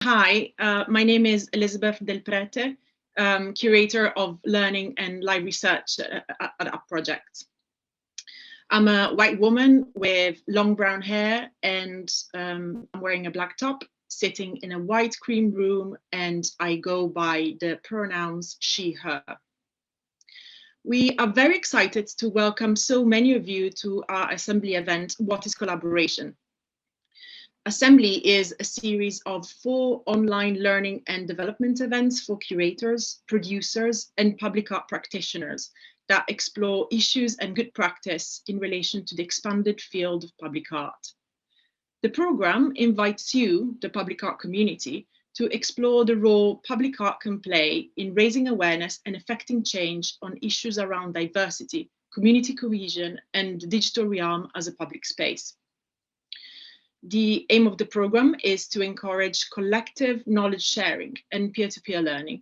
Hi, my name is Elizabeth Del Prete, Curator of Learning and Live Research at Up Project. I'm a white woman with long brown hair and I'm wearing a black top, sitting in a white cream room, and I go by the pronouns she, her. We are very excited to welcome so many of you to our assembly event, What is Collaboration? Assembly is a series of 4 online learning and development events for curators, producers, and public art practitioners that explore issues and good practice in relation to the expanded field of public art. The program invites you, the public art community, to explore the role public art can play in raising awareness and effecting change on issues around diversity, community cohesion, and the digital realm as a public space. The aim of the program is to encourage collective knowledge sharing and peer-to-peer learning.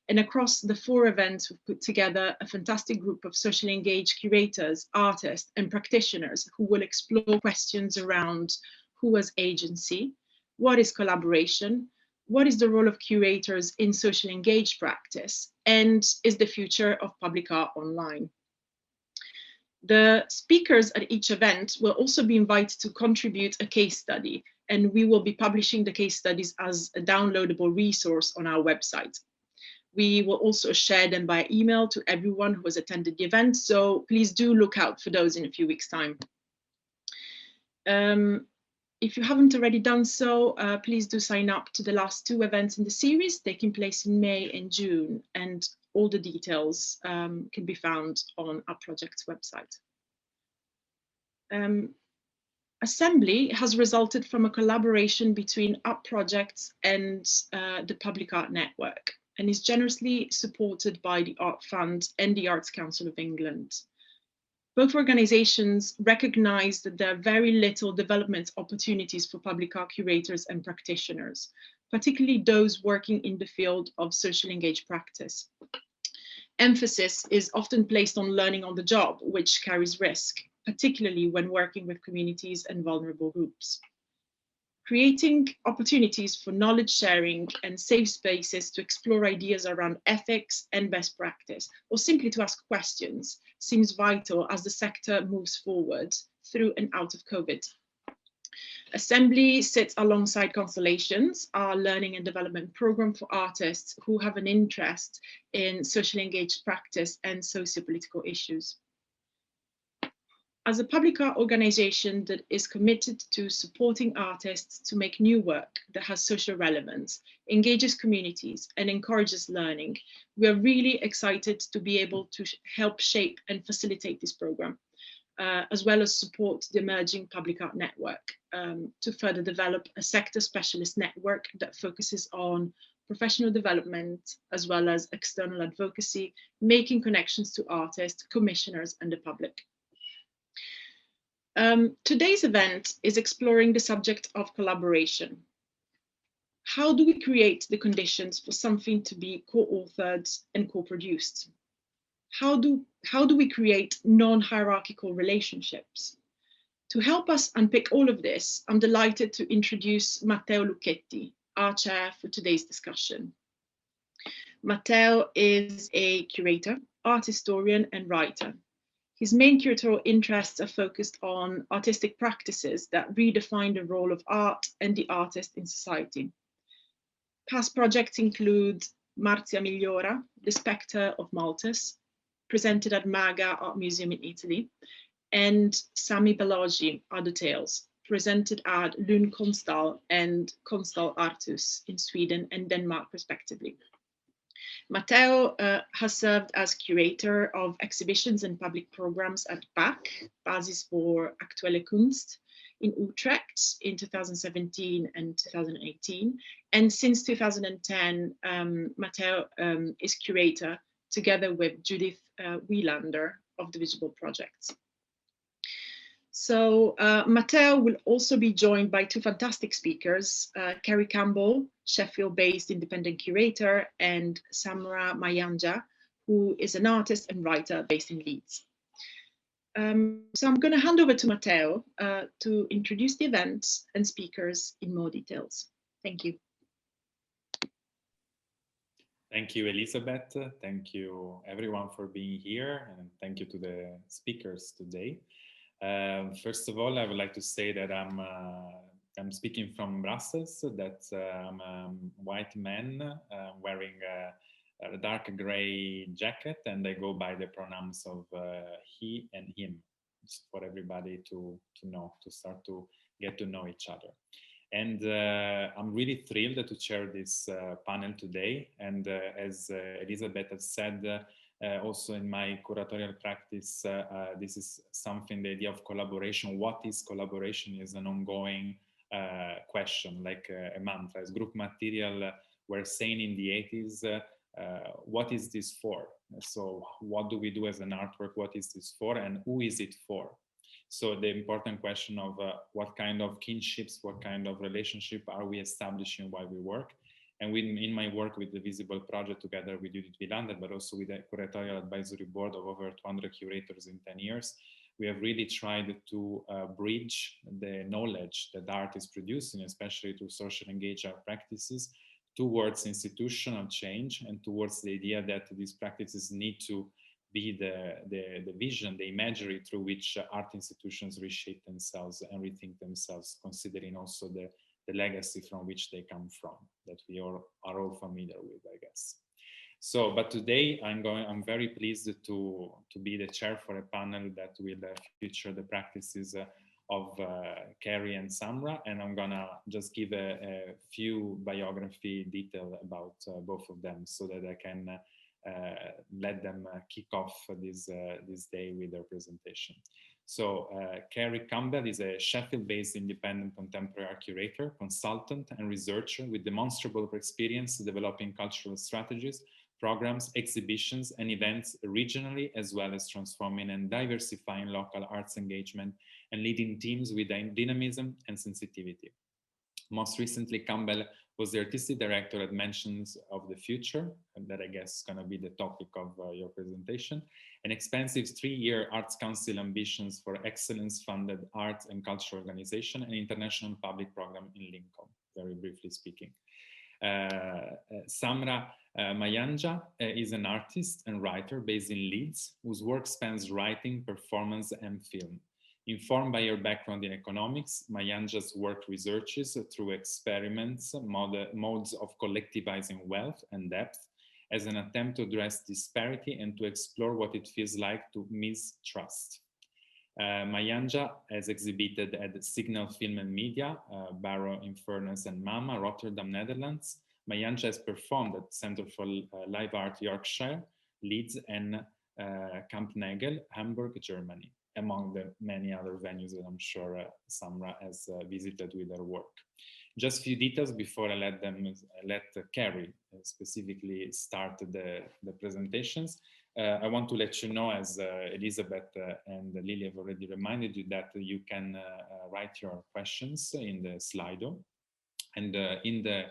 And across the 4 events, we've put together a fantastic group of socially engaged curators, artists, and practitioners who will explore questions around who has agency, what is collaboration, what is the role of curators in socially engaged practice, and is the future of public art online. The speakers at each event will also be invited to contribute a case study, and we will be publishing the case studies as a downloadable resource on our website. We will also share them by email to everyone who has attended the event, so please do look out for those in a few weeks' time. If you haven't already done so, please do sign up to the last 2 events in the series taking place in May and June, and all the details can be found on our project's website. Assembly has resulted from a collaboration between Up Projects and the Public Art Network, and is generously supported by the Art Fund and the Arts Council of England. Both organisations recognise that there are very little development opportunities for public art curators and practitioners, particularly those working in the field of socially engaged practice. Emphasis is often placed on learning on the job, which carries risk, particularly when working with communities and vulnerable groups. Creating opportunities for knowledge sharing and safe spaces to explore ideas around ethics and best practice, or simply to ask questions, seems vital as the sector moves forward through and out of COVID. Assembly sits alongside Constellations, our learning and development program for artists who have an interest in socially engaged practice and socio-political issues. As a public art organisation that is committed to supporting artists to make new work that has social relevance, engages communities, and encourages learning, we are really excited to be able to help shape and facilitate this programme, as well as support the emerging public art network to further develop a sector specialist network that focuses on professional development, as well as external advocacy, making connections to artists, commissioners, and the public. Today's event is exploring the subject of collaboration. How do we create the conditions for something to be co-authored and co-produced? How do we create non-hierarchical relationships? To help us unpick all of this, I'm delighted to introduce Matteo Lucchetti, our chair for today's discussion. Matteo is a curator, art historian, and writer. His main curatorial interests are focused on artistic practices that redefine the role of art and the artist in society. Past projects include Marzia Migliora, The Spectre of Malthus, presented at Maga Art Museum in Italy, and Sami Balogi, Other Tales, presented at Lund Konsthall and Konsthall Artus in Sweden and Denmark, respectively. Matteo has served as curator of exhibitions and public programs at BAK, Basis voor Actuele Kunst, in Utrecht in 2017 and 2018. And since 2010, Matteo is curator together with Judith Wielander of the Visible Projects. So Matteo will also be joined by 2 fantastic speakers, Kerry Campbell, Sheffield-based independent curator, and Samra Mayanja, who is an artist and writer based in Leeds. So I'm going to hand over to Matteo to introduce the event and speakers in more details. Thank you. Thank you, Elizabeth. Thank you, everyone, for being here, and thank you to the speakers today. First of all, I would like to say that I'm speaking from Brussels. That I'm a white man wearing a dark gray jacket, and I go by the pronouns of he and him, just for everybody to know, to start to get to know each other. And I'm really thrilled to chair this panel today. And as Elizabeth has said, also in my curatorial practice, this is something, the idea of collaboration. What is collaboration is an ongoing question, like a mantra. As group material were saying in the 80s, what is this for? So what do we do as an artwork? What is this for? And who is it for? So the important question of what kind of kinships, what kind of relationship are we establishing while we work? And in my work with the Visible Project, together with Judith Vilander, but also with the curatorial advisory board of over 200 curators in 10 years, we have really tried to bridge the knowledge that art is producing, especially through social engaged art practices, towards institutional change and towards the idea that these practices need to be the vision, the imagery through which art institutions reshape themselves and rethink themselves, considering also the legacy from which they come from, that we are all familiar with, I guess. So, but today I'm very pleased to be the chair for a panel that will feature the practices of Kerry and Samra, and I'm gonna just give a few biography detail about both of them so that I can let them kick off this day with their presentation. So Kerry Campbell is a Sheffield-based independent contemporary art curator, consultant, and researcher with demonstrable experience developing cultural strategies, programs, exhibitions, and events regionally, as well as transforming and diversifying local arts engagement and leading teams with dynamism and sensitivity. Most recently, Campbell was the artistic director at Mentions of the Future, and that I guess is going to be the topic of your presentation, an expansive 3-year Arts Council ambitions for excellence funded art and cultural organization and international public program in Lincoln, very briefly speaking. Samra Mayanja is an artist and writer based in Leeds, whose work spans writing, performance, and film. Informed by her background in economics, Mayanja's work researches through experiments, modes of collectivizing wealth and depth as an attempt to address disparity and to explore what it feels like to mistrust. Mayanja has exhibited at Signal Film and Media, Barrow in Furness and MAMA, Rotterdam, Netherlands. Mayanja has performed at Center for Live Art Yorkshire, Leeds, and Camp Nagel, Hamburg, Germany, among the many other venues that I'm sure Samra has visited with her work. Just a few details before I let Kerry specifically start the presentations. I want to let you know, as Elizabeth and Lily have already reminded you, that you can write your questions in the Slido. And in the,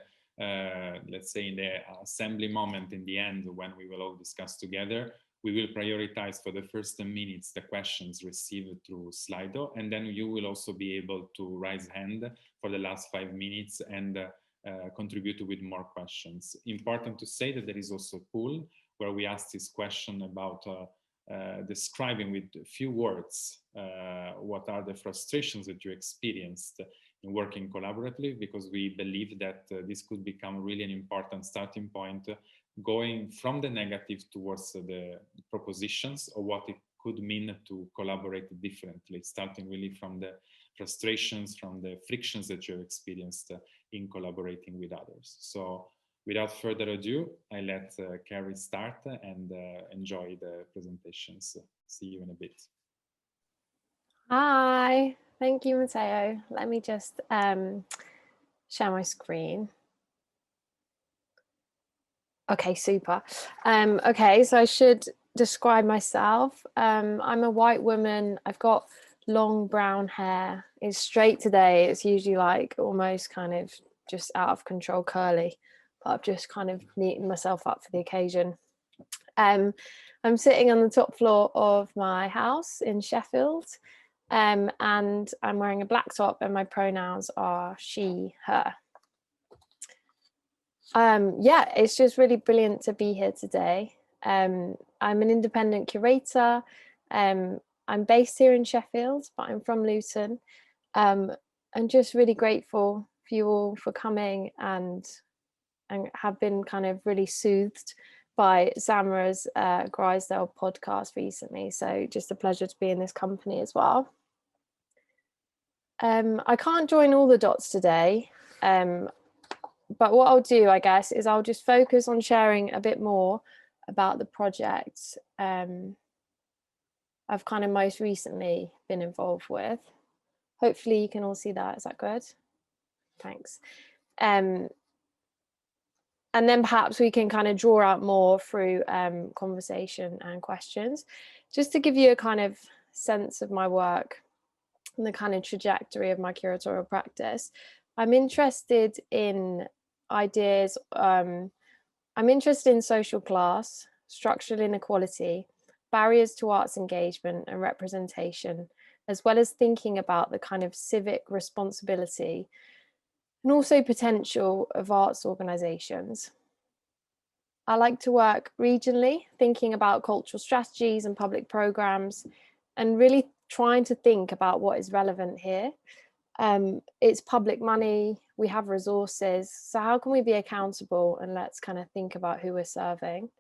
let's say, in the assembly moment in the end, when we will all discuss together, we will prioritize for the first 10 minutes the questions received through Slido, and then you will also be able to raise hand for the last 5 minutes and contribute with more questions. Important to say that there is also a pool where we ask this question about describing with a few words what are the frustrations that you experienced in working collaboratively, because we believe that this could become really an important starting point, going from the negative towards the propositions of what it could mean to collaborate differently, starting really from the frustrations, from the frictions that you have experienced in collaborating with others. So without further ado, I let Kerry start and enjoy the presentations. See you in a bit. Hi, thank you, Matteo. Let me just share my screen. Okay, super. Okay, so I should describe myself. I'm a white woman. I've got long brown hair. It's straight today. It's usually like almost kind of just out of control curly, but I've just kind of neatened myself up for the occasion. I'm sitting on the top floor of my house in Sheffield, and I'm wearing a black top, and my pronouns are she, her. Yeah, it's just really brilliant to be here today. I'm an independent curator. I'm based here in Sheffield, but I'm from Luton. I'm just really grateful for you all for coming and have been kind of really soothed by Samra's Grisdale podcast recently. So just a pleasure to be in this company as well. I can't join all the dots today, but what I'll do, I guess, is I'll just focus on sharing a bit more about the project I've kind of most recently been involved with. Hopefully you can all see that. Is that good? Thanks. And then perhaps we can kind of draw out more through conversation and questions, just to give you a kind of sense of my work and the kind of trajectory of my curatorial practice. I'm interested in ideas. I'm interested in social class, structural inequality, barriers to arts engagement and representation, as well as thinking about the kind of civic responsibility and also potential of arts organisations. I like to work regionally, thinking about cultural strategies and public programmes, and really trying to think about what is relevant here. It's public money, we have resources, so how can we be accountable, and let's kind of think about who we're serving.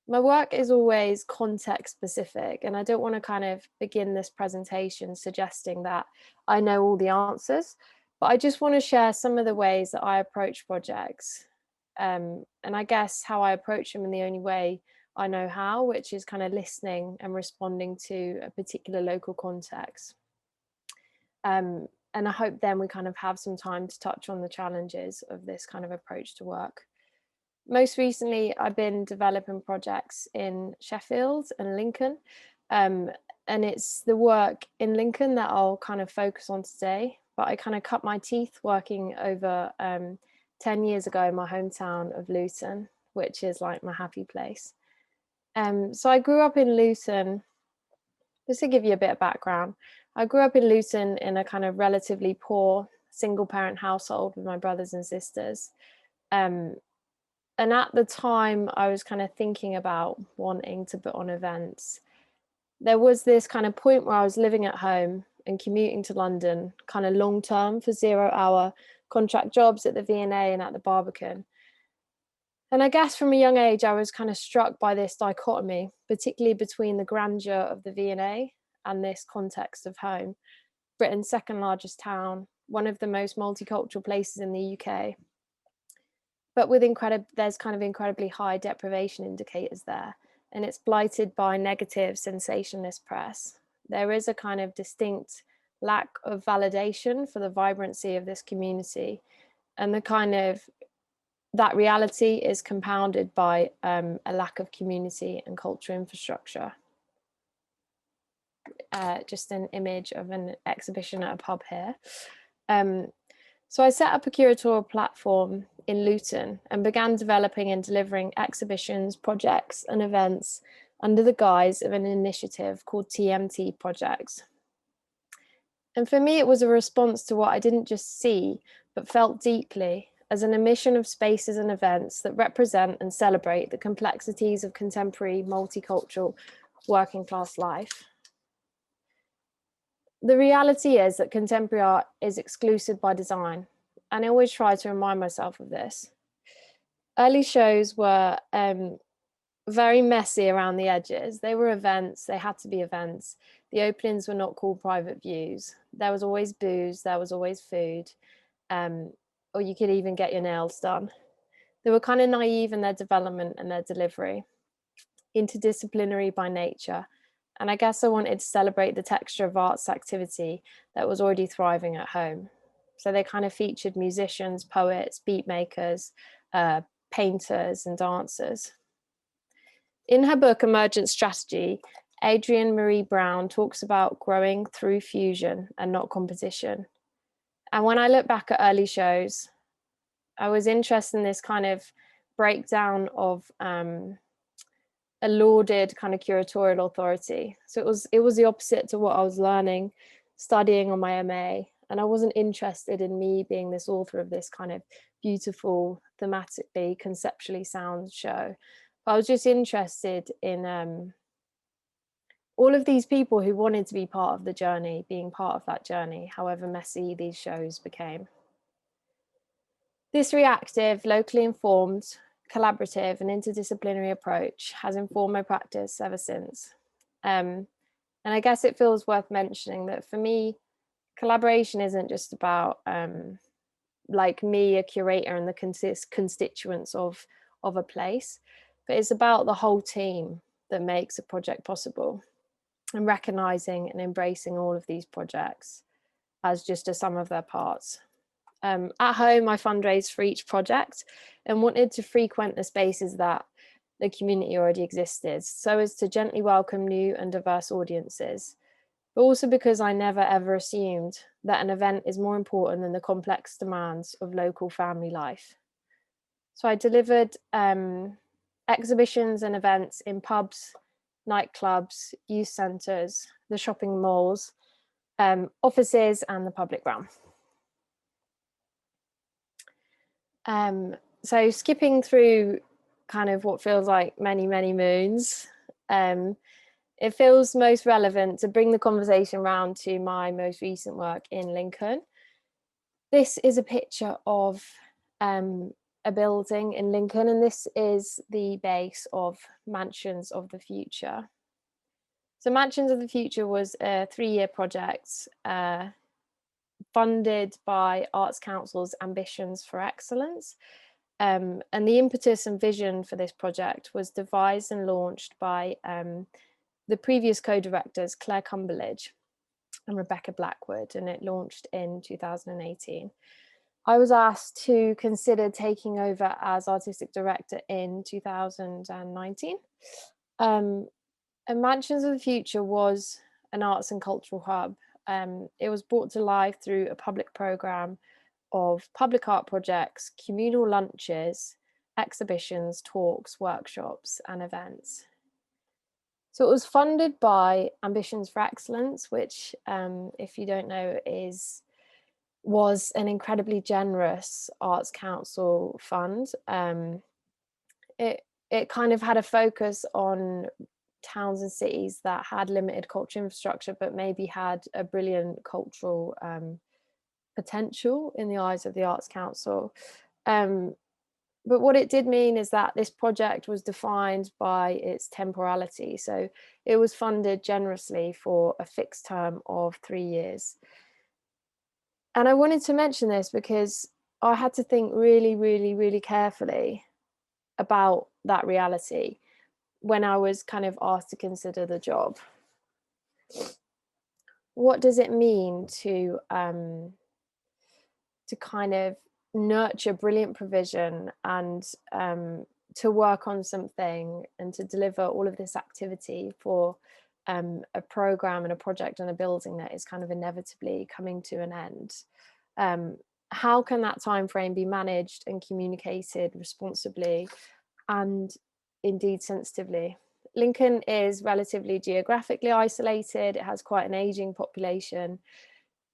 My work is always context specific, and I don't want to kind of begin this presentation suggesting that I know all the answers, but I just want to share some of the ways that I approach projects, and I guess how I approach them in the only way I know how, which is kind of listening and responding to a particular local context. And I hope then we kind of have some time to touch on the challenges of this kind of approach to work. Most recently, I've been developing projects in Sheffield and Lincoln, and it's the work in Lincoln that I'll kind of focus on today, but I kind of cut my teeth working over 10 years ago in my hometown of Luton, which is like my happy place. So I grew up in Luton. Just to give you a bit of background, I grew up in Luton in a kind of relatively poor single parent household with my brothers and sisters. And at the time I was kind of thinking about wanting to put on events. There was this kind of point where I was living at home and commuting to London kind of long term for 0-hour contract jobs at the V&A and at the Barbican. And I guess from a young age, I was kind of struck by this dichotomy, particularly between the grandeur of the V&A and this context of home. Britain's second largest town, one of the most multicultural places in the UK. But with there's kind of incredibly high deprivation indicators there, and it's blighted by negative sensationalist press. There is a kind of distinct lack of validation for the vibrancy of this community, and the kind of that reality is compounded by a lack of community and cultural infrastructure. Just an image of an exhibition at a pub here. So I set up a curatorial platform in Luton and began developing and delivering exhibitions, projects and events under the guise of an initiative called TMT Projects. And for me, it was a response to what I didn't just see, but felt deeply as an emission of spaces and events that represent and celebrate the complexities of contemporary multicultural working class life. The reality is that contemporary art is exclusive by design, and I always try to remind myself of this. Early shows were very messy around the edges. They were events, they had to be events. The openings were not called private views. There was always booze, there was always food, or you could even get your nails done. They were kind of naive in their development and their delivery, interdisciplinary by nature. And I guess I wanted to celebrate the texture of arts activity that was already thriving at home. So they kind of featured musicians, poets, beat makers, painters and dancers. In her book, Emergent Strategy, Adrienne Marie Brown talks about growing through fusion and not competition. And when I look back at early shows, I was interested in this kind of breakdown of a lauded kind of curatorial authority. So it was the opposite to what I was learning, studying on my MA. And I wasn't interested in me being this author of this kind of beautiful, thematically, conceptually sound show. But I was just interested in all of these people who wanted to be part of the journey, being part of that journey, however messy these shows became. This reactive, locally informed, collaborative and interdisciplinary approach has informed my practice ever since. And I guess it feels worth mentioning that for me, collaboration isn't just about like me, a curator, and the constituents of a place, but it's about the whole team that makes a project possible, and recognizing and embracing all of these projects as just a sum of their parts. At home, I fundraised for each project and wanted to frequent the spaces that the community already existed, so as to gently welcome new and diverse audiences, but also because I never ever assumed that an event is more important than the complex demands of local family life. So I delivered exhibitions and events in pubs, nightclubs, youth centres, the shopping malls, offices and the public realm. So skipping through kind of what feels like many, many moons, it feels most relevant to bring the conversation round to my most recent work in Lincoln. This is a picture of a building in Lincoln, and this is the base of Mansions of the Future. So Mansions of the Future was a 3-year project funded by Arts Council's Ambitions for Excellence. And the impetus and vision for this project was devised and launched by the previous co-directors Claire Cumberledge and Rebecca Blackwood, and it launched in 2018. I was asked to consider taking over as artistic director in 2019. And Mansions of the Future was an arts and cultural hub. It was brought to life through a public programme of public art projects, communal lunches, exhibitions, talks, workshops and events. So it was funded by Ambitions for Excellence, which, if you don't know, was an incredibly generous Arts Council fund. It kind of had a focus on towns and cities that had limited cultural infrastructure, but maybe had a brilliant cultural potential in the eyes of the Arts Council. But what it did mean is that this project was defined by its temporality. So it was funded generously for a fixed term of 3 years. And I wanted to mention this because I had to think really, really, really carefully about that reality when I was kind of asked to consider the job. What does it mean to kind of nurture brilliant provision and to work on something and to deliver all of this activity for a program and a project and a building that is kind of inevitably coming to an end? How can that time frame be managed and communicated responsibly and indeed sensitively? Lincoln is relatively geographically isolated. It has quite an aging population.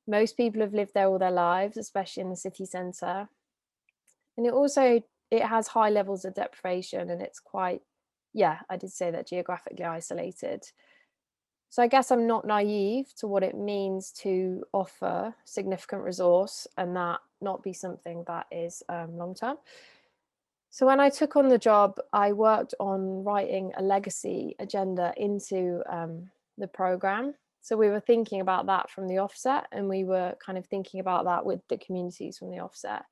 Most people have lived there all their lives, especially in the city centre. And it has high levels of deprivation, and it's quite, yeah, I did say that, geographically isolated. So I guess I'm not naive to what it means to offer significant resource and that not be something that is long-term. So when I took on the job, I worked on writing a legacy agenda into the programme. So we were thinking about that from the offset, and we were kind of thinking about that with the communities from the offset.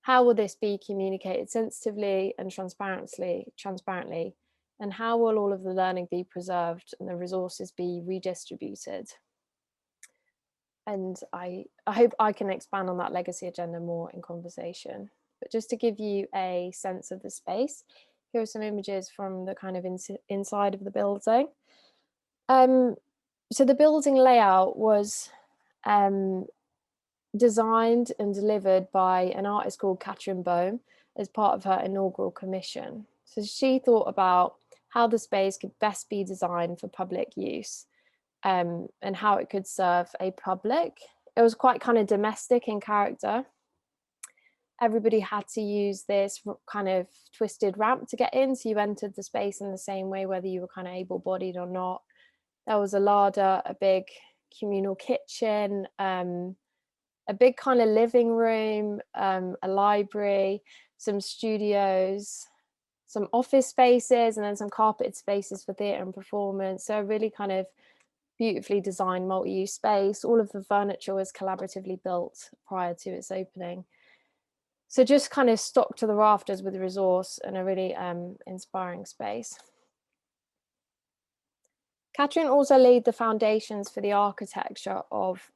How will this be communicated sensitively and transparently? And how will all of the learning be preserved and the resources be redistributed? And I hope I can expand on that legacy agenda more in conversation. But just to give you a sense of the space, here are some images from the kind of inside of the building. So the building layout was designed and delivered by an artist called Catherine Bohm as part of her inaugural commission. So she thought about how the space could best be designed for public use and how it could serve a public. It was quite kind of domestic in character. everybody had to use this kind of twisted ramp to get in. So you entered the space in the same way, whether you were kind of able-bodied or not. There was a larder, a big communal kitchen, a big kind of living room, a library, some studios, some office spaces, and then some carpeted spaces for theatre and performance. So a really kind of beautifully designed multi-use space. All of the furniture was collaboratively built prior to its opening. So just kind of stocked to the rafters with resource and a really inspiring space. Catherine also laid the foundations for the architecture of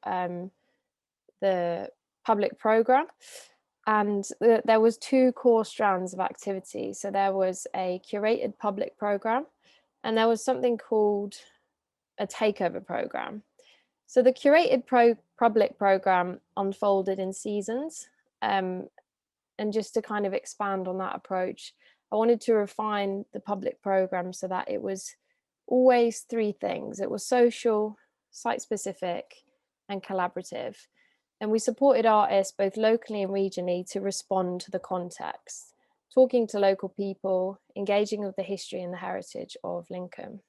the public programme, and there was two core strands of activity. So there was a curated public programme, and there was something called a takeover programme. So the curated public programme unfolded in seasons, and just to kind of expand on that approach, I wanted to refine the public programme so that it was always three things. It was social, site-specific, and collaborative. And we supported artists both locally and regionally to respond to the context, talking to local people, engaging with the history and the heritage of Lincoln.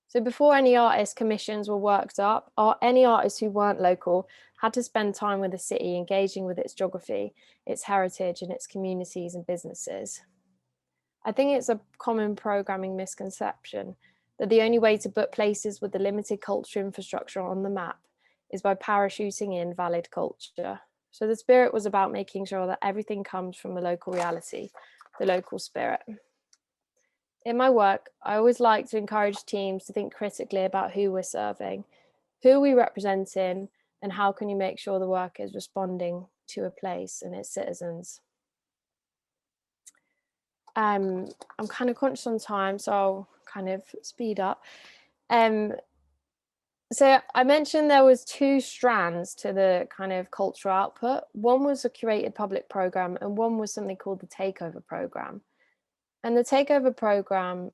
So before any artist commissions were worked up, any artists who weren't local had to spend time with the city, engaging with its geography, its heritage, and its communities and businesses. I think it's a common programming misconception that the only way to put places with the limited cultural infrastructure on the map is by parachuting in valid culture. So the spirit was about making sure that everything comes from the local reality, the local spirit. In my work, I always like to encourage teams to think critically about who we're serving, who are we representing, and how can you make sure the work is responding to a place and its citizens. I'm kind of conscious on time, so I'll kind of speed up. So I mentioned there was two strands to the kind of cultural output. One was a curated public programme, and one was something called the Takeover Programme. And the Takeover Programme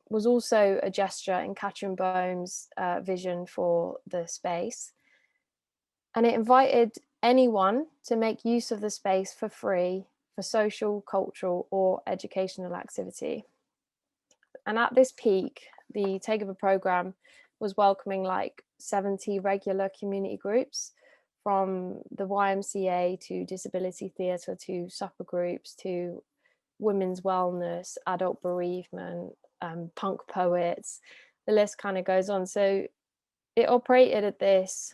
was also a gesture in Catherine Boehm's vision for the space. And it invited anyone to make use of the space for free for social, cultural, or educational activity. And at this peak, the Takeover Programme was welcoming like 70 regular community groups, from the YMCA to disability theatre to supper groups to women's wellness, adult bereavement, punk poets, the list kind of goes on. So it operated at this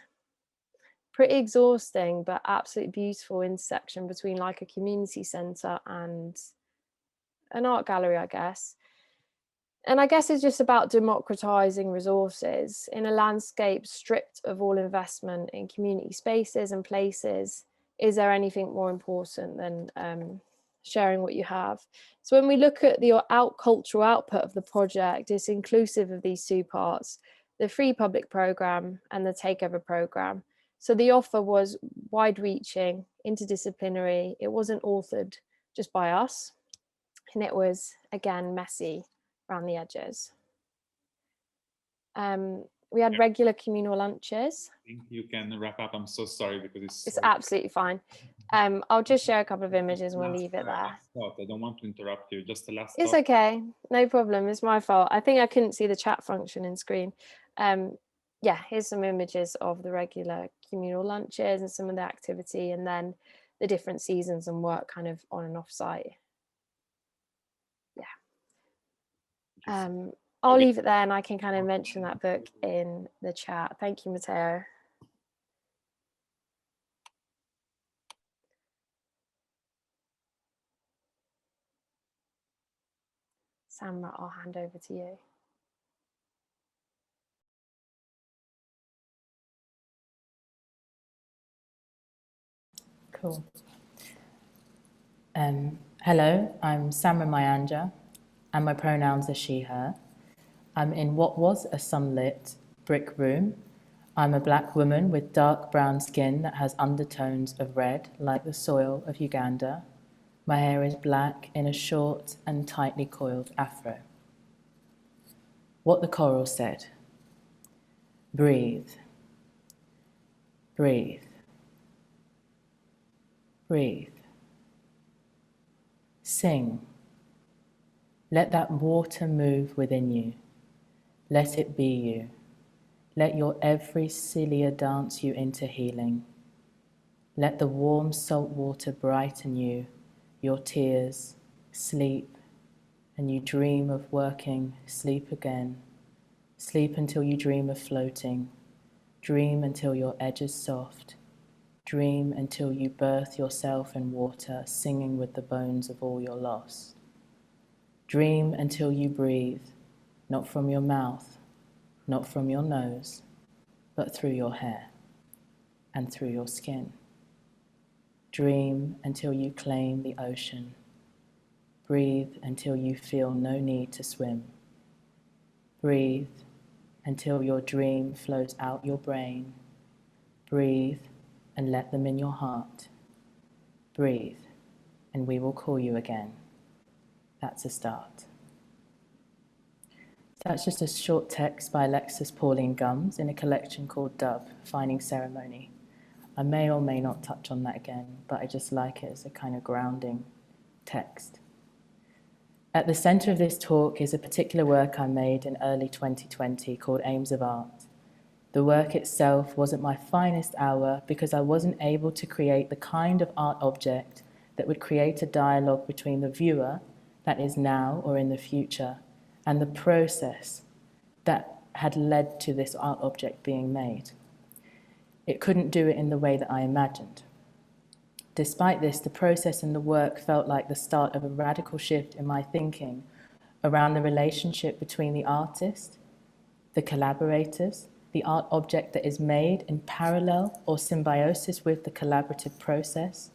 pretty exhausting but absolutely beautiful intersection between like a community centre and an art gallery, I guess. And I guess it's just about democratising resources in a landscape stripped of all investment in community spaces and places. Is there anything more important than sharing what you have? So when we look at the cultural output of the project, it's inclusive of these two parts, the free public programme and the Takeover Programme. So the offer was wide-reaching, interdisciplinary. It wasn't authored just by us, and it was, again, messy around the edges. We had regular communal lunches. I think you can wrap up. I'm so sorry because it's absolutely fine. I'll just share a couple of images and we'll leave it there. I don't want to interrupt you. Just the last It's thought. okay, no problem. It's my fault. I think I couldn't see the chat function in screen. Yeah, here's some images of the regular communal lunches and some of the activity, and then the different seasons and work kind of on and off site. Yeah. I'll leave it there and I can kind of mention that book in the chat. Thank you, Matteo. Samra, I'll hand over to you. Cool. Hello, I'm Samra Mayanja, and my pronouns are she, her. I'm in what was a sunlit brick room. I'm a black woman with dark brown skin that has undertones of red, like the soil of Uganda. My hair is black in a short and tightly coiled afro. What the choral said. Breathe. Breathe. Breathe. Sing. Let that water move within you. Let it be you. Let your every cilia dance you into healing. Let the warm salt water brighten you, your tears, sleep, and you dream of working, sleep again. Sleep until you dream of floating. Dream until your edge is soft. Dream until you birth yourself in water, singing with the bones of all your loss. Dream until you breathe, not from your mouth, not from your nose, but through your hair and through your skin. Dream until you claim the ocean. Breathe until you feel no need to swim. Breathe until your dream flows out your brain. Breathe and let them in your heart. Breathe and we will call you again. That's a start. So that's just a short text by Alexis Pauline Gumbs in a collection called Dove, Finding Ceremony. I may or may not touch on that again, but I just like it as a kind of grounding text. At the centre of this talk is a particular work I made in early 2020 called Aims of Art. The work itself wasn't my finest hour because I wasn't able to create the kind of art object that would create a dialogue between the viewer, that is now or in the future, and the process that had led to this art object being made. It couldn't do it in the way that I imagined. Despite this, the process and the work felt like the start of a radical shift in my thinking around the relationship between the artist, the collaborators, the art object that is made in parallel or symbiosis with the collaborative process,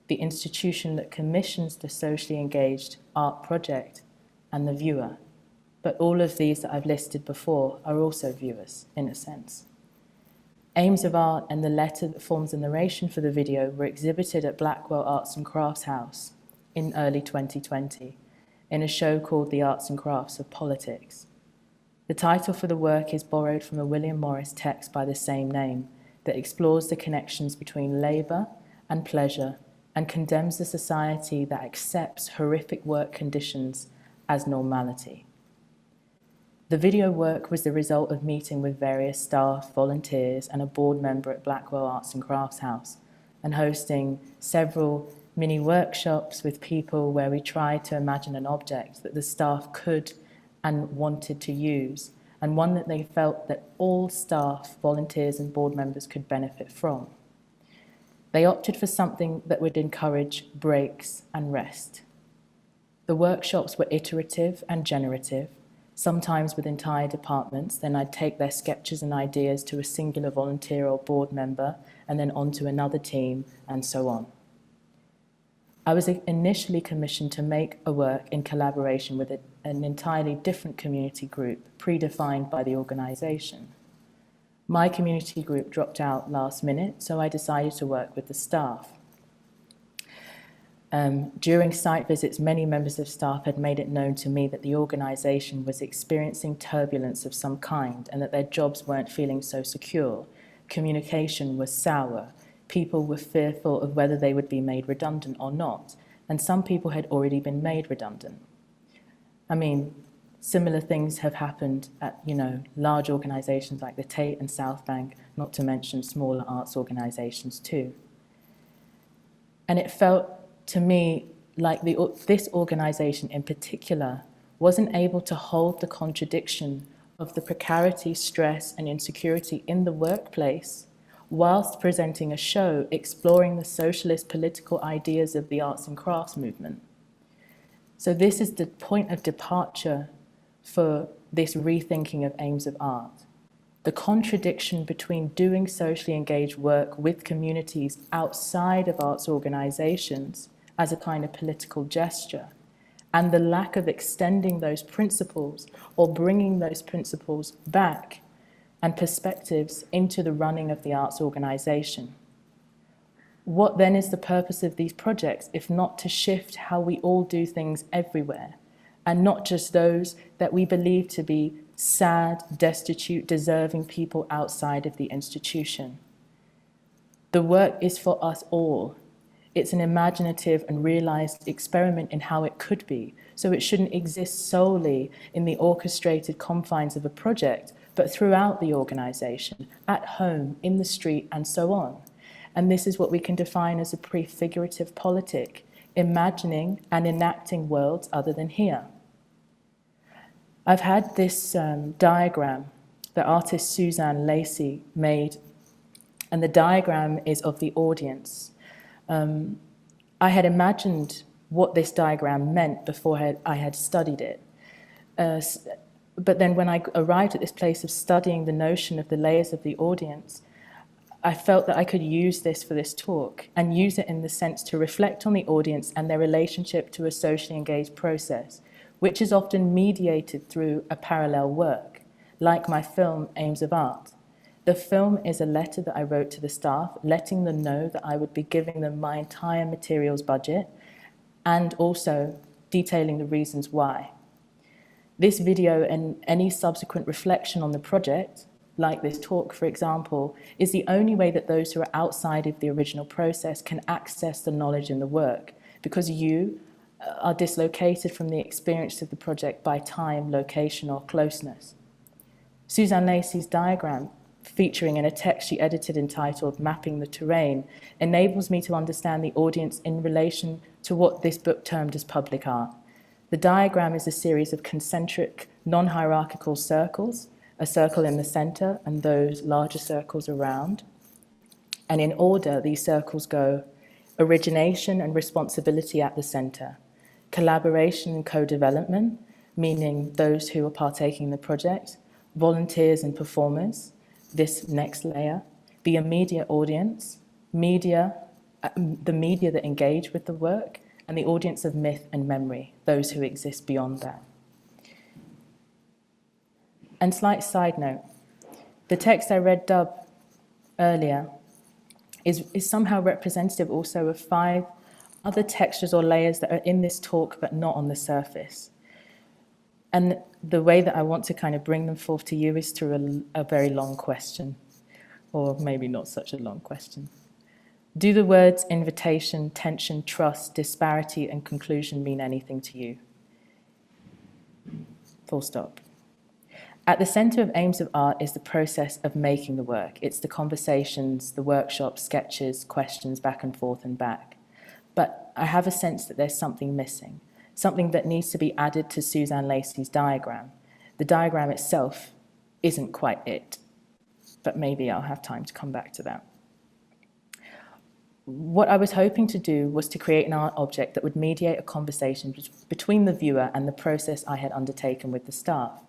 the institution that commissions the socially engaged art project, and the viewer. But all of these that I've listed before are also viewers, in a sense. Aims of Art and the letter that forms the narration for the video were exhibited at Blackwell Arts and Crafts House in early 2020 in a show called The Arts and Crafts of Politics. The title for the work is borrowed from a William Morris text by the same name that explores the connections between labour and pleasure and condemns a society that accepts horrific work conditions as normality. The video work was the result of meeting with various staff, volunteers, and a board member at Blackwell Arts and Crafts House, and hosting several mini workshops with people where we tried to imagine an object that the staff could and wanted to use, and one that they felt that all staff, volunteers, and board members could benefit from. They opted for something that would encourage breaks and rest. The workshops were iterative and generative, sometimes with entire departments. Then I'd take their sketches and ideas to a singular volunteer or board member, and then on to another team, and so on. I was initially commissioned to make a work in collaboration with an entirely different community group, predefined by the organisation. My community group dropped out last minute, so I decided to work with the staff. During site visits, many members of staff had made it known to me that the organisation was experiencing turbulence of some kind and that their jobs weren't feeling so secure. Communication was sour. People were fearful of whether they would be made redundant or not, and some people had already been made redundant. I mean, similar things have happened at, large organisations like the Tate and South Bank, not to mention smaller arts organisations too. And it felt to me like this organisation in particular wasn't able to hold the contradiction of the precarity, stress and insecurity in the workplace whilst presenting a show exploring the socialist political ideas of the arts and crafts movement. So this is the point of departure for this rethinking of aims of art. The contradiction between doing socially engaged work with communities outside of arts organisations as a kind of political gesture, and the lack of extending those principles or bringing those principles back and perspectives into the running of the arts organisation. What then is the purpose of these projects if not to shift how we all do things everywhere, and not just those that we believe to be sad, destitute, deserving people outside of the institution? The work is for us all. It's an imaginative and realized experiment in how it could be. So it shouldn't exist solely in the orchestrated confines of a project, but throughout the organization, at home, in the street, and so on. And this is what we can define as a prefigurative politic, imagining and enacting worlds other than here. I've had this diagram that artist Suzanne Lacey made, and the diagram is of the audience. I had imagined what this diagram meant before I had studied it. But then when I arrived at this place of studying the notion of the layers of the audience, I felt that I could use this for this talk and use it in the sense to reflect on the audience and their relationship to a socially engaged process, which is often mediated through a parallel work, like my film, Aims of Art. The film is a letter that I wrote to the staff, letting them know that I would be giving them my entire materials budget and also detailing the reasons why. This video and any subsequent reflection on the project, like this talk, for example, is the only way that those who are outside of the original process can access the knowledge in the work, because you are dislocated from the experience of the project by time, location, or closeness. Suzanne Lacey's diagram, featuring in a text she edited entitled Mapping the Terrain, enables me to understand the audience in relation to what this book termed as public art. The diagram is a series of concentric, non-hierarchical circles, a circle in the center and those larger circles around. And in order, these circles go origination and responsibility at the center, collaboration and co-development, meaning those who are partaking in the project, volunteers and performers, this next layer, the immediate audience, media, the media that engage with the work, and the audience of myth and memory, those who exist beyond that. And slight side note, the text I read Dub earlier is somehow representative also of 5 other textures or layers that are in this talk but not on the surface. And the way that I want to kind of bring them forth to you is through a very long question, or maybe not such a long question. Do the words invitation, tension, trust, disparity, and conclusion mean anything to you? Full stop. At the center of Aims of Art is the process of making the work. It's the conversations, the workshops, sketches, questions, back and forth and back. But I have a sense that there's something missing, something that needs to be added to Suzanne Lacey's diagram. The diagram itself isn't quite it, but maybe I'll have time to come back to that. What I was hoping to do was to create an art object that would mediate a conversation between the viewer and the process I had undertaken with the staff.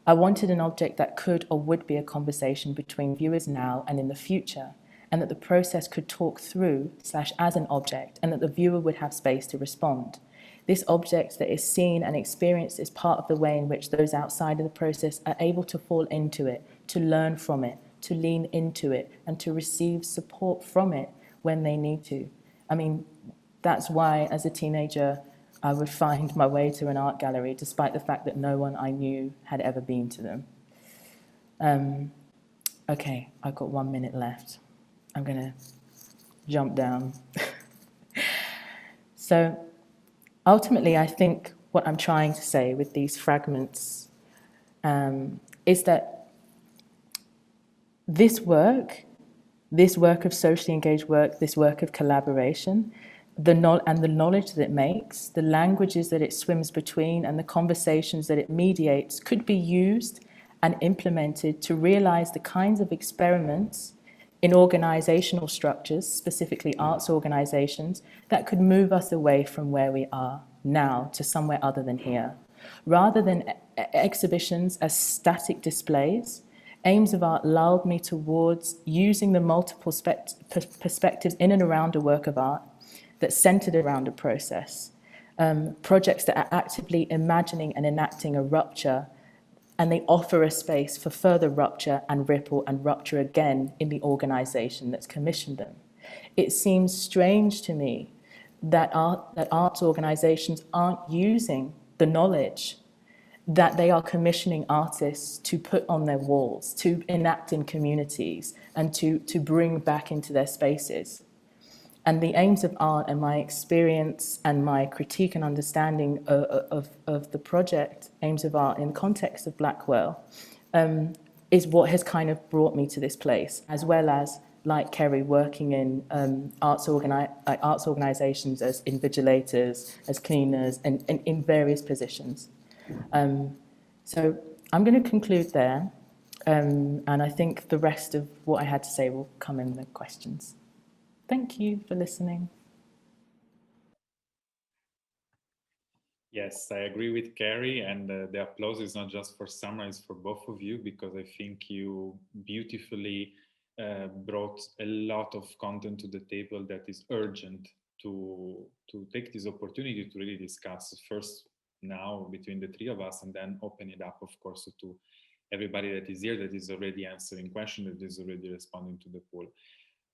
I wanted an object that could or would be a conversation between viewers now and in the future, and that the process could talk through / as an object, and that the viewer would have space to respond. This object that is seen and experienced is part of the way in which those outside of the process are able to fall into it, to learn from it, to lean into it, and to receive support from it when they need to. I mean, that's why as a teenager, I would find my way to an art gallery, despite the fact that no one I knew had ever been to them. Okay, I've got 1 minute left. I'm gonna jump down. So ultimately, I think what I'm trying to say with these fragments is that this work of socially engaged work, this work of collaboration, the knowledge that it makes, the languages that it swims between, and the conversations that it mediates could be used and implemented to realize the kinds of experiments in organizational structures, specifically arts organizations, that could move us away from where we are now to somewhere other than here. Rather than exhibitions as static displays, Aims of Art lulled me towards using the multiple perspectives in and around a work of art that's centered around a process. Projects that are actively imagining and enacting a rupture, and they offer a space for further rupture and ripple and rupture again in the organization that's commissioned them. It seems strange to me that arts organizations aren't using the knowledge that they are commissioning artists to put on their walls, to enact in communities, and to bring back into their spaces. And the aims of art and my experience and my critique and understanding of the project, Aims of Art in the context of Blackwell, is what has kind of brought me to this place, as well as, like Kerry, working in arts organisations as invigilators, as cleaners, and in various positions. So I'm going to conclude there, and I think the rest of what I had to say will come in the questions. Thank you for listening. Yes, I agree with Kerry, and the applause is not just for Samra, it's for both of you, because I think you beautifully brought a lot of content to the table that is urgent to take this opportunity to really discuss first now between the three of us, and then open it up, of course, to everybody that is here, that is already answering questions, that is already responding to the poll.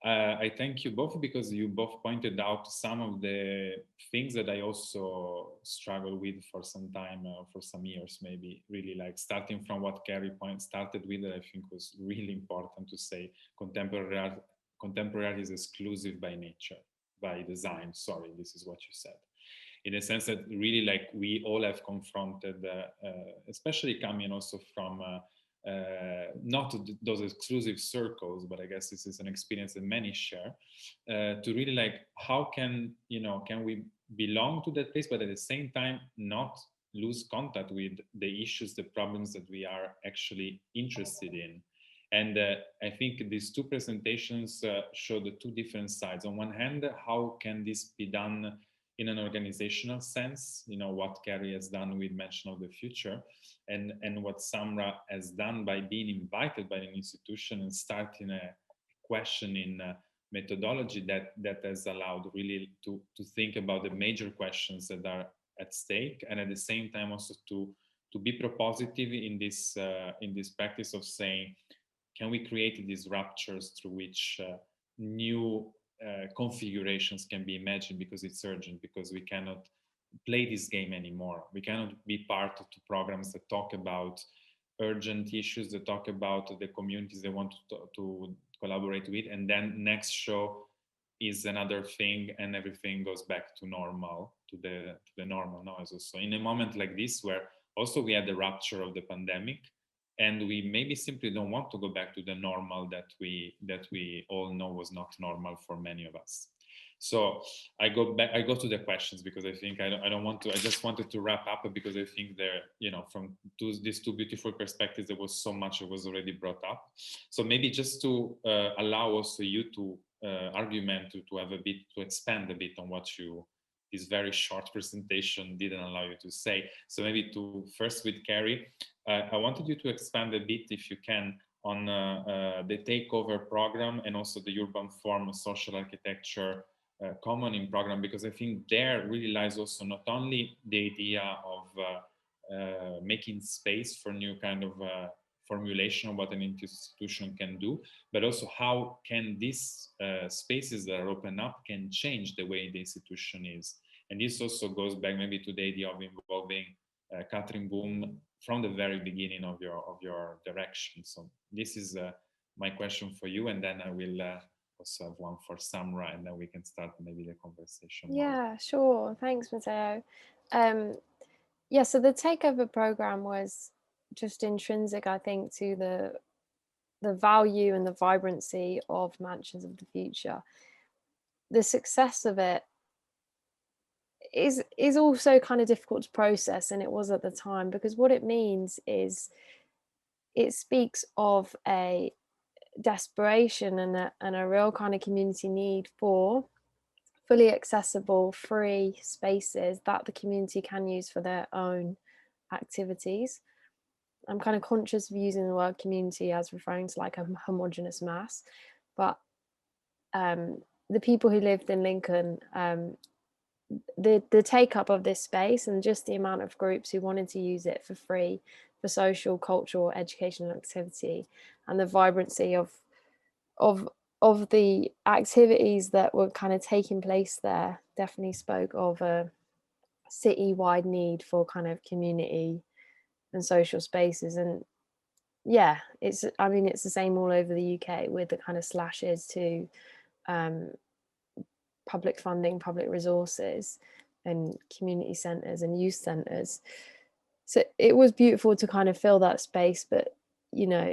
I thank you both, because you both pointed out some of the things that I also struggle with for some time, for some years, maybe, really, like starting from what Kerry started with, that I think was really important to say. Contemporary is exclusive by nature, by design. Sorry, this is what you said. In a sense that really, like, we all have confronted, especially coming also from not those exclusive circles, but I guess this is an experience that many share, to really, like, how can we belong to that place, but at the same time not lose contact with the issues, the problems that we are actually interested in. And I think these two presentations show the two different sides. On one hand, how can this be done in an organizational sense, what Kerry has done with Mention of the Future, and what Samra has done by being invited by an institution and starting a questioning methodology that has allowed really to think about the major questions that are at stake, and at the same time also to be propositive in this practice of saying, can we create these ruptures through which new configurations can be imagined, because it's urgent, because we cannot play this game anymore. We cannot be part of programs that talk about urgent issues, that talk about the communities they want to collaborate with, and then next show is another thing and everything goes back to normal, to the normal noise. So in a moment like this, where also we had the rupture of the pandemic, and we maybe simply don't want to go back to the normal that we all know was not normal for many of us. So I go to the questions, because I think I don't want to. I just wanted to wrap up, because I think there, from these two beautiful perspectives, there was so much that was already brought up. So maybe just to allow also you to argument, to have a bit, to expand a bit on what this very short presentation didn't allow you to say. So maybe to first with Kerry, I wanted you to expand a bit, if you can, on the Takeover Programme and also the Urban Form Social Architecture Commoning Programme, because I think there really lies also not only the idea of making space for new kind of formulation of what an institution can do, but also how can these spaces that are open up can change the way the institution is. And this also goes back maybe to the idea of involving Catherine Boom from the very beginning of your direction. So this is my question for you, and then I will also have one for Samra, and then we can start maybe the conversation. Yeah, sure. Thanks, Matteo. Yeah, so the Takeover Programme was just intrinsic, I think, to the value and the vibrancy of Mansions of the Future. The success of it is also kind of difficult to process, and it was at the time, because what it means is it speaks of a desperation and a real kind of community need for fully accessible, free spaces that the community can use for their own activities. I'm kind of conscious of using the word community as referring to like a homogenous mass, but the people who lived in Lincoln, the take up of this space and just the amount of groups who wanted to use it for free for social, cultural, educational activity, and the vibrancy of the activities that were kind of taking place there definitely spoke of a city-wide need for kind of community and social spaces. And yeah, it's the same all over the UK, with the kind of slashes to public funding, public resources, and community centres and youth centres. So it was beautiful to kind of fill that space, but you know,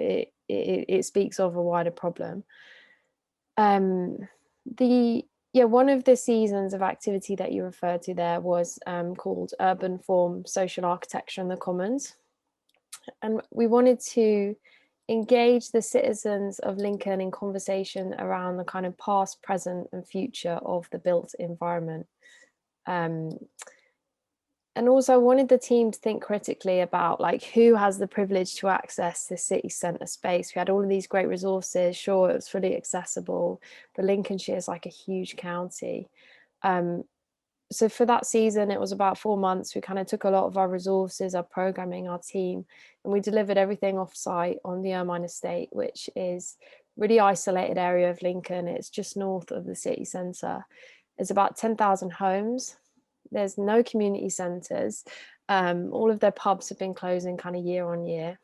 it speaks of a wider problem. One of the seasons of activity that you referred to there was called Urban Form Social Architecture in the Commons. And we wanted to engage the citizens of Lincoln in conversation around the kind of past, present and future of the built environment. And also I wanted the team to think critically about like who has the privilege to access the city centre space. We had all of these great resources, sure, it was fully accessible, but Lincolnshire is like a huge county. So for that season, it was about 4 months. We kind of took a lot of our resources, our programming, our team, and we delivered everything off-site on the Ermine Estate, which is a really isolated area of Lincoln. It's just north of the city centre. There's about 10,000 homes. There's no community centres. All of their pubs have been closing kind of year on year.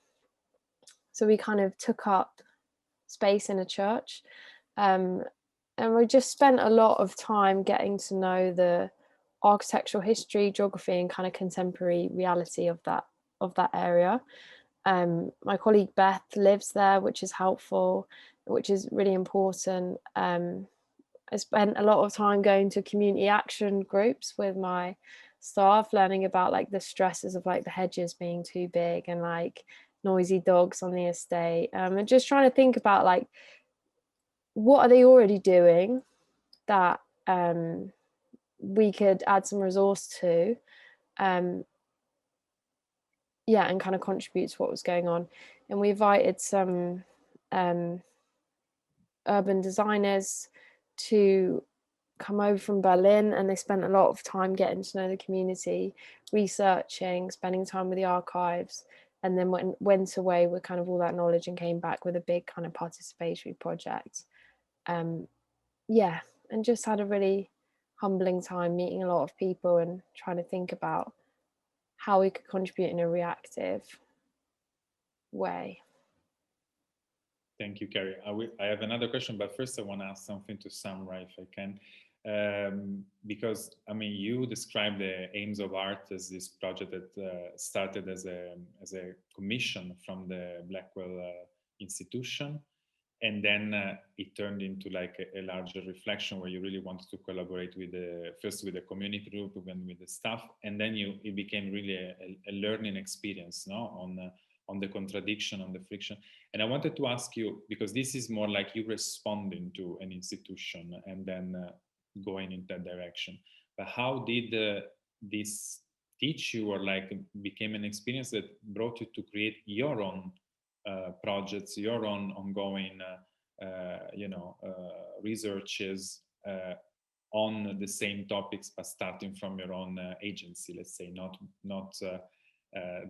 So we kind of took up space in a church. And we just spent a lot of time getting to know the architectural history, geography, and kind of contemporary reality of that area. My colleague Beth lives there, which is helpful, which is really important. I spent a lot of time going to community action groups with my staff, learning about like the stresses of like the hedges being too big and like noisy dogs on the estate, and just trying to think about like what are they already doing that we could add some resource to, and kind of contribute to what was going on. And we invited some urban designers to come over from Berlin, and they spent a lot of time getting to know the community, researching, spending time with the archives, and then went away with kind of all that knowledge and came back with a big kind of participatory project. And just had a really humbling time meeting a lot of people and trying to think about how we could contribute in a reactive way. Thank you, Kerry. I have another question, but first I want to ask something to Samra, if I can, because I mean, you described the Aims of Art as this project that started as a commission from the Blackwell institution, and then it turned into like a larger reflection where you really wanted to collaborate with first with the community group, then with the staff, and then it became really a learning experience, no, on the contradiction, on the friction. And I wanted to ask you, because this is more like you responding to an institution and then going in that direction. But how did this teach you, or like became an experience that brought you to create your own projects, your own ongoing, researches on the same topics, but starting from your own agency, let's say, not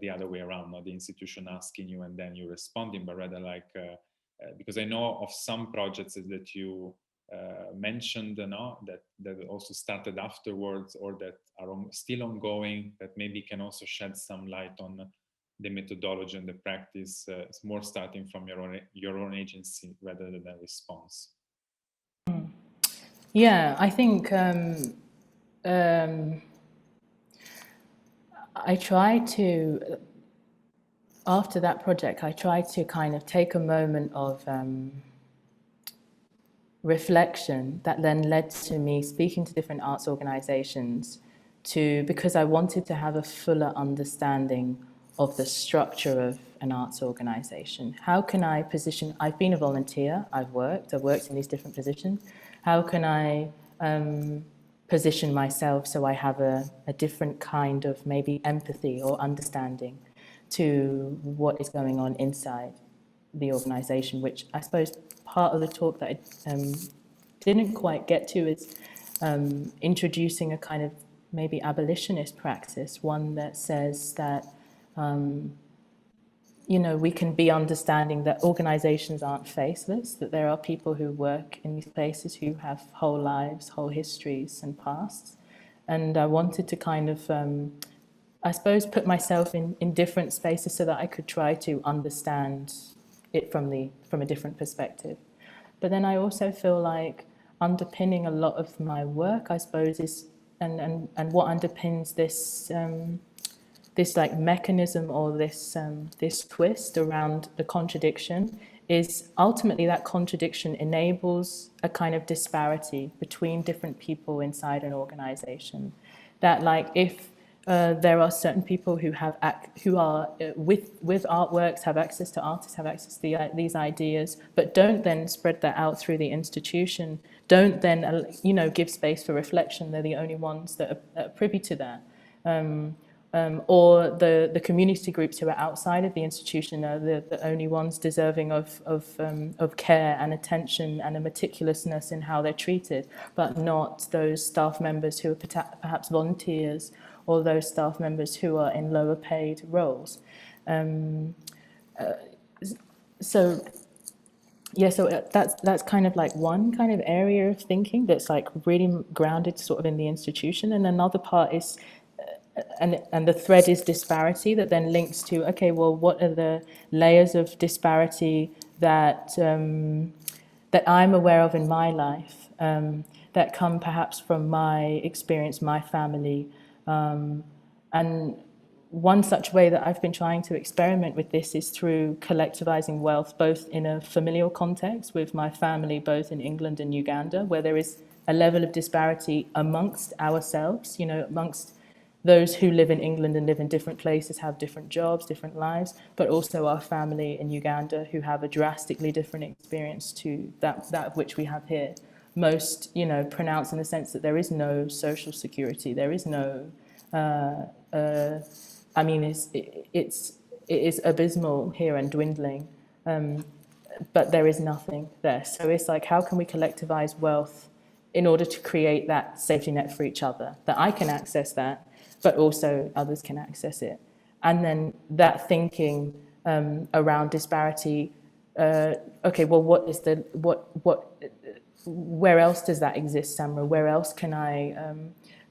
the other way around, not the institution asking you and then you responding, but rather like, because I know of some projects that you mentioned, that also started afterwards, or that are still ongoing, that maybe can also shed some light on the methodology and the practice. It's more starting from your own agency rather than a response. Yeah, I think I try to, after that project, I tried to kind of take a moment of reflection that then led to me speaking to different arts organizations, because I wanted to have a fuller understanding of the structure of an arts organization. How can I position, I've been a volunteer, I've worked in these different positions. How can I position myself so I have a different kind of maybe empathy or understanding to what is going on inside the organization, which I suppose part of the talk that I didn't quite get to is introducing a kind of maybe abolitionist practice, one that says that we can be understanding that organizations aren't faceless, that there are people who work in these places who have whole lives, whole histories and pasts. And I wanted to kind of, I suppose, put myself in different spaces so that I could try to understand it from a different perspective. But then I also feel like underpinning a lot of my work, I suppose, is and what underpins this this like mechanism or this this twist around the contradiction is ultimately that contradiction enables a kind of disparity between different people inside an organization. That like if there are certain people who have who are with artworks, have access to artists, have access to these ideas, but don't then spread that out through the institution, don't then give space for reflection. They're the only ones that are privy to that. Or the community groups who are outside of the institution are the only ones deserving of care and attention and a meticulousness in how they're treated, but not those staff members who are perhaps volunteers or those staff members who are in lower paid roles. So that's kind of like one kind of area of thinking that's like really grounded sort of in the institution, and another part is and the thread is disparity that then links to, okay, well, what are the layers of disparity that that I'm aware of in my life, that come perhaps from my experience, my family, and one such way that I've been trying to experiment with this is through collectivizing wealth, both in a familial context with my family, both in England and Uganda, where there is a level of disparity amongst ourselves, amongst those who live in England and live in different places, have different jobs, different lives, but also our family in Uganda who have a drastically different experience to that of which we have here. Most, pronounced in the sense that there is no social security, there is no, it is abysmal here and dwindling, but there is nothing there. So it's like, how can we collectivize wealth in order to create that safety net for each other, that I can access that, but also others can access it. And then that thinking around disparity, okay, well, where else does that exist, Samra? Where else can I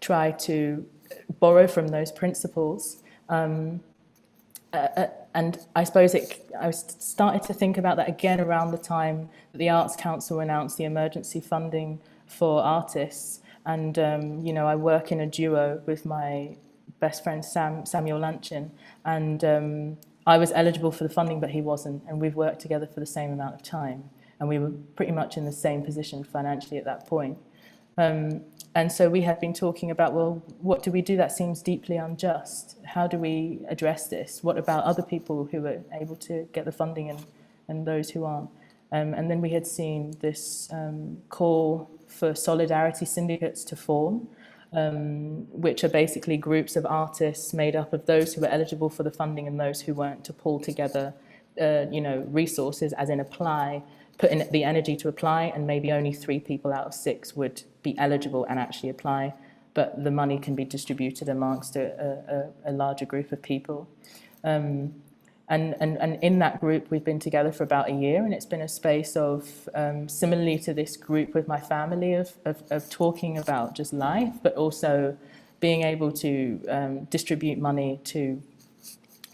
try to borrow from those principles? And I suppose I started to think about that again around the time that the Arts Council announced the emergency funding for artists. And, I work in a duo with my best friend, Samuel Lanchin, and I was eligible for the funding, but he wasn't. And we've worked together for the same amount of time. And we were pretty much in the same position financially at that point. And so we had been talking about, well, what do we do that seems deeply unjust? How do we address this? What about other people who are able to get the funding and those who aren't? And then we had seen this call for solidarity syndicates to form, which are basically groups of artists made up of those who were eligible for the funding and those who weren't, to pull together, resources, as in put in the energy to apply, and maybe only 3 people out of 6 would be eligible and actually apply, but the money can be distributed amongst a larger group of people. And in that group, we've been together for about a year, and it's been a space of, similarly to this group with my family, of talking about just life, but also being able to distribute money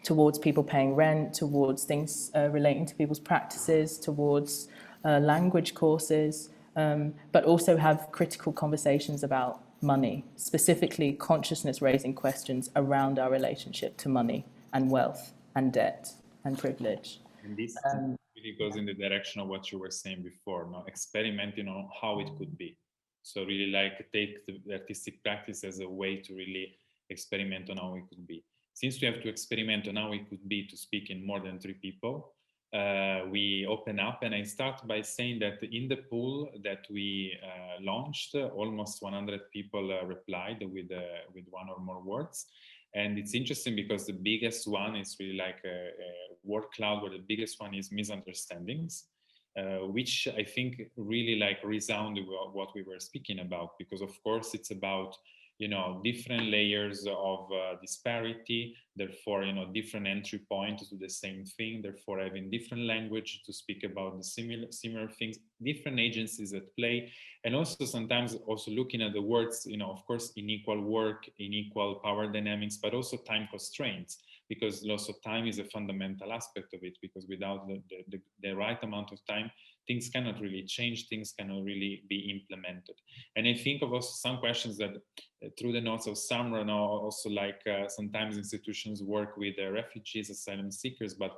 towards people paying rent, towards things relating to people's practices, towards language courses, but also have critical conversations about money, specifically consciousness-raising questions around our relationship to money and wealth and debt and privilege. And this really goes in the direction of what you were saying before, experimenting on how it could be. So really take the artistic practice as a way to really experiment on how it could be. Since we have to experiment on how it could be to speak in more than 3 people, we open up, and I start by saying that in the pool that we launched, almost 100 people replied with 1 or more words. And it's interesting because the biggest one is really like a word cloud, where the biggest one is misunderstandings, which I think really resounded what we were speaking about, because of course it's about different layers of disparity, therefore, different entry points to the same thing, therefore having different language to speak about the similar things, different agencies at play, and also sometimes also looking at the words, of course, unequal work, unequal power dynamics, but also time constraints, because also time is a fundamental aspect of it, because without the right amount of time, things cannot really change, things cannot really be implemented. And I think of also some questions that through the notes of Samra, now also like sometimes institutions work with refugees, asylum seekers, but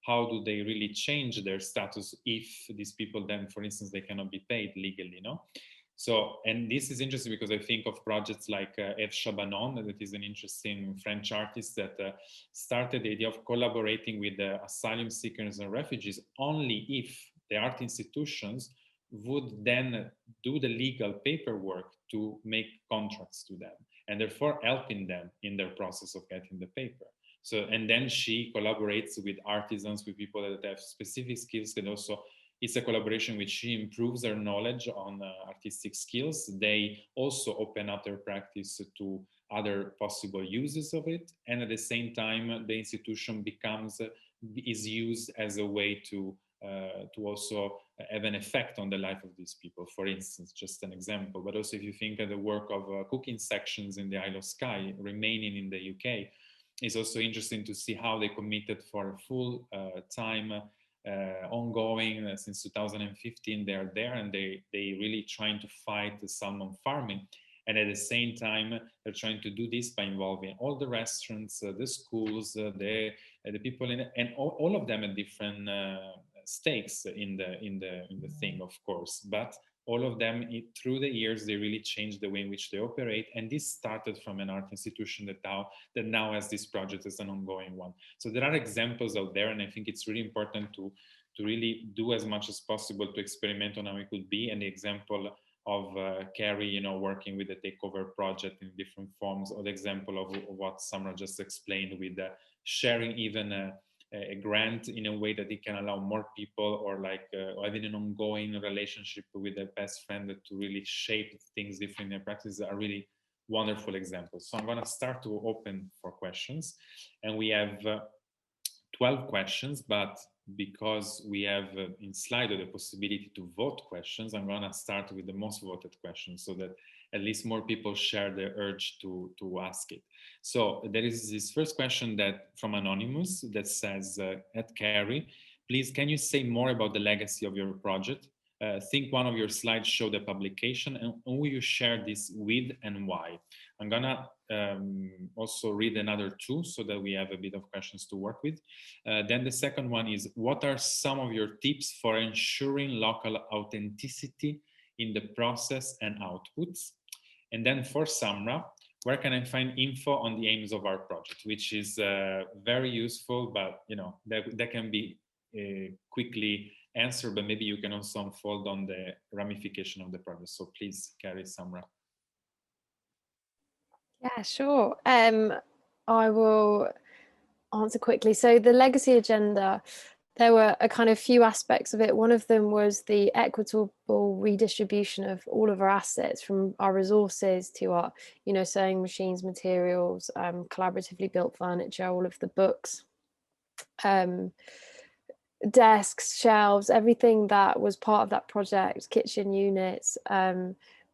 how do they really change their status if these people then, for instance, they cannot be paid legally, no? So, and this is interesting because I think of projects like Eve Chabanon, that is an interesting French artist that started the idea of collaborating with asylum seekers and refugees only if the art institutions would then do the legal paperwork to make contracts to them, and therefore helping them in their process of getting the paper. So, and then she collaborates with artisans, with people that have specific skills, and also it's a collaboration which she improves their knowledge on artistic skills. They also open up their practice to other possible uses of it. And at the same time, the institution is used as a way to also have an effect on the life of these people. For instance, just an example, but also if you think of the work of cooking sections in the Isle of Skye remaining in the UK, it's also interesting to see how they committed for a full time ongoing since 2015. They are there and they really trying to fight the salmon farming, and at the same time they're trying to do this by involving all the restaurants, the schools, the people in it, and all of them at different stakes in the thing, of course, but all of them through the years they really changed the way in which they operate. And this started from an art institution that now has this project as an ongoing one. So there are examples out there, and I think it's really important to really do as much as possible to experiment on how it could be. And the example of Kerry, working with the Takeover project in different forms, or the example of what Samra just explained with sharing even a grant in a way that it can allow more people, or like having an ongoing relationship with a best friend to really shape things different in their practice, are really wonderful examples. So I'm going to start to open for questions, and we have 12 questions, but because we have in Slido the possibility to vote questions, I'm going to start with the most voted questions so that at least more people share the urge to ask it. So there is this first question that from Anonymous that says, at Kerry, please, can you say more about the legacy of your project? Think one of your slides show the publication, and who you share this with and why. I'm gonna also read another two so that we have a bit of questions to work with. Then the second one is, what are some of your tips for ensuring local authenticity in the process and outputs? And then for Samra, where can I find info on the aims of our project, which is very useful, but that can be quickly answered, but maybe you can also unfold on the ramification of the project. So please, Kerry, Samra. Yeah, sure. I will answer quickly. So the legacy agenda, there were a kind of few aspects of it. One of them was the equitable redistribution of all of our assets, from our resources to our, sewing machines, materials, collaboratively built furniture, all of the books, desks, shelves, everything that was part of that project, kitchen units,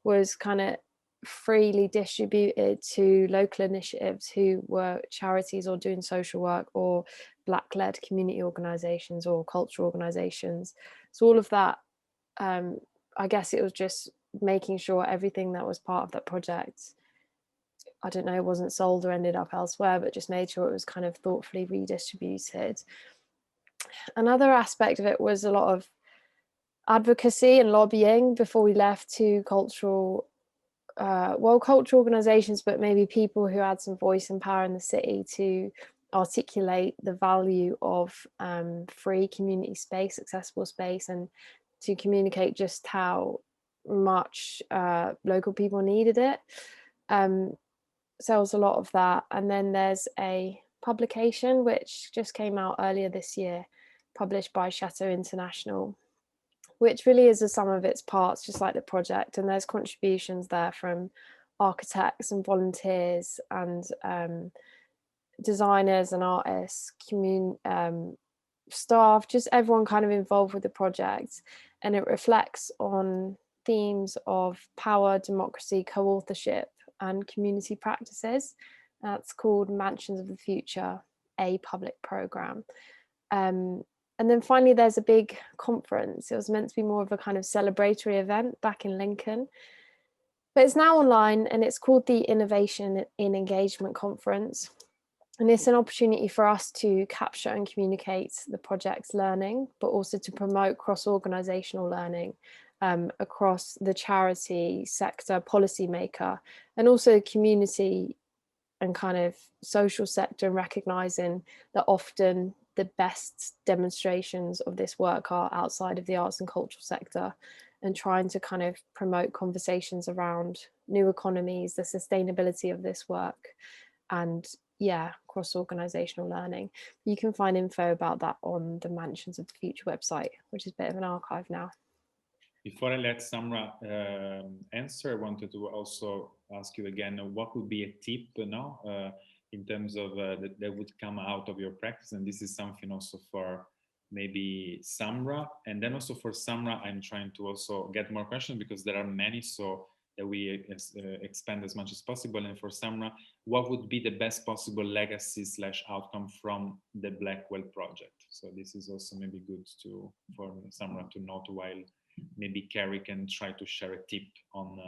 was kind of freely distributed to local initiatives who were charities or doing social work, or Black-led community organisations or cultural organisations. So all of that, I guess it was just making sure everything that was part of that project, I don't know, wasn't sold or ended up elsewhere, but just made sure it was kind of thoughtfully redistributed. Another aspect of it was a lot of advocacy and lobbying before we left to cultural organisations, but maybe people who had some voice and power in the city, to articulate the value of free community space, accessible space, and to communicate just how much local people needed it. So there was a lot of that. And then there's a publication which just came out earlier this year, published by Chateau International, which really is a sum of its parts, just like the project. And there's contributions there from architects and volunteers and designers and artists, staff, just everyone kind of involved with the project. And it reflects on themes of power, democracy, co-authorship and community practices. That's called Mansions of the Future, a public programme. And then finally, there's a big conference. It was meant to be more of a kind of celebratory event back in Lincoln, but it's now online, and it's called the Innovation in Engagement Conference. And it's an opportunity for us to capture and communicate the project's learning, but also to promote cross-organizational learning across the charity sector, policymaker, and also community and kind of social sector, and recognizing that often the best demonstrations of this work are outside of the arts and cultural sector, and trying to kind of promote conversations around new economies, the sustainability of this work, and cross-organizational learning. You can find info about that on the Mansions of the Future website, which is a bit of an archive now. Before I let Samra answer, I wanted to also ask you again, what would be a tip in terms of that would come out of your practice? And this is something also for maybe Samra, and then also for Samra, I'm trying to also get more questions because there are many, so that we expand as much as possible. And for Samra, what would be the best possible legacy / outcome from the Blackwell project? So this is also maybe good for Samra to note, while maybe Kerry can try to share a tip on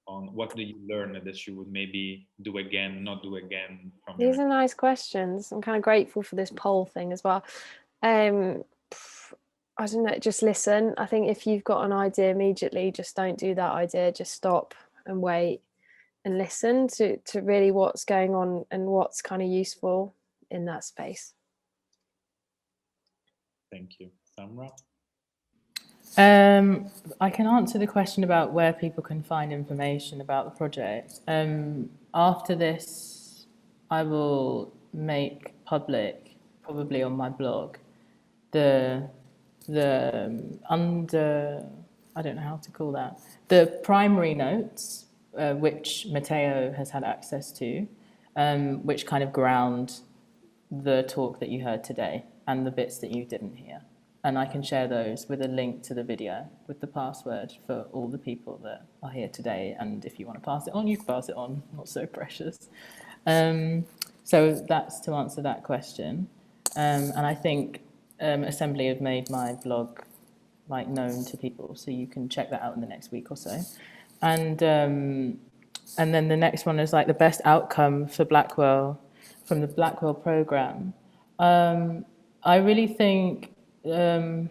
what do you learn that you would maybe do again, not do again. These are nice questions. I'm kind of grateful for this poll thing as well. I don't know, just listen. I think if you've got an idea immediately, just don't do that idea. Just stop and wait and listen to really what's going on and what's kind of useful in that space. Thank you. Samra? I can answer the question about where people can find information about the project. After this, I will make public, probably on my blog, I don't know how to call that, the primary notes, which Matteo has had access to, which kind of ground the talk that you heard today and the bits that you didn't hear. And I can share those with a link to the video with the password for all the people that are here today. And if you want to pass it on, you can pass it on, not so precious. So that's to answer that question. And I think Assembly have made my blog known to people, so you can check that out in the next week or so. And then the next one is the best outcome for Blackwell, from the Blackwell programme. I really think I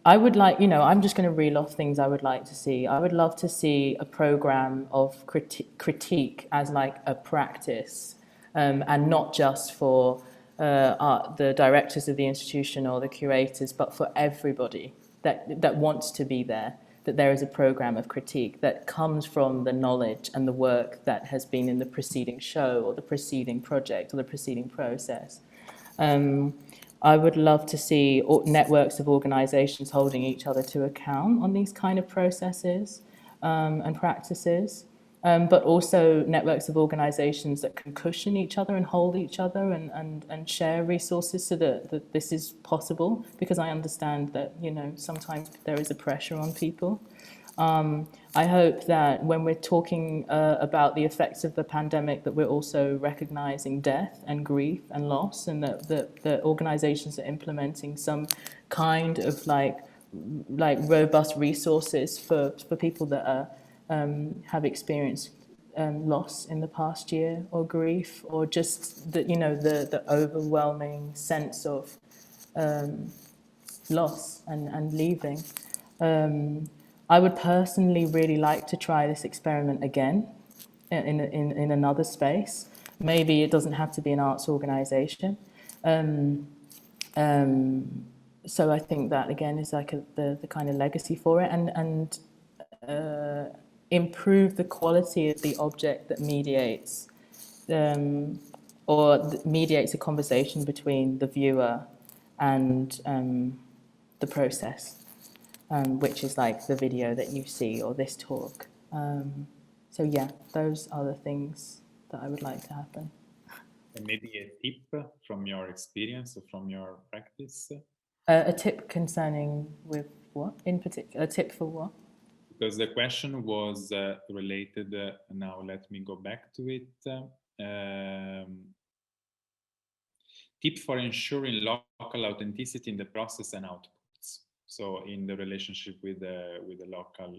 would I'm just going to reel off things I would like to see. I would love to see a programme of critique as a practice, and not just for the directors of the institution or the curators, but for everybody that wants to be there, that there is a programme of critique that comes from the knowledge and the work that has been in the preceding show or the preceding project or the preceding process. I would love to see networks of organisations holding each other to account on these kind of processes and practices, but also networks of organisations that can cushion each other and hold each other and share resources so that this is possible, because I understand that, sometimes there is a pressure on people. I hope that when we're talking about the effects of the pandemic, that we're also recognising death and grief and loss, and that the organisations are implementing some kind of robust resources for people that are have experienced loss in the past year, or grief, or just the overwhelming sense of loss and leaving. I would personally really like to try this experiment again in another space. Maybe it doesn't have to be an arts organisation. So I think that again is the kind of legacy for it, and improve the quality of the object that mediates mediates a conversation between the viewer and the process. Which is the video that you see or this talk. So yeah, those are the things that I would like to happen. And maybe a tip from your experience or from your practice? A tip concerning with what in particular? A tip for what? Because the question was related, now let me go back to it. tip for ensuring local authenticity in the process and outputs. So in the relationship with the local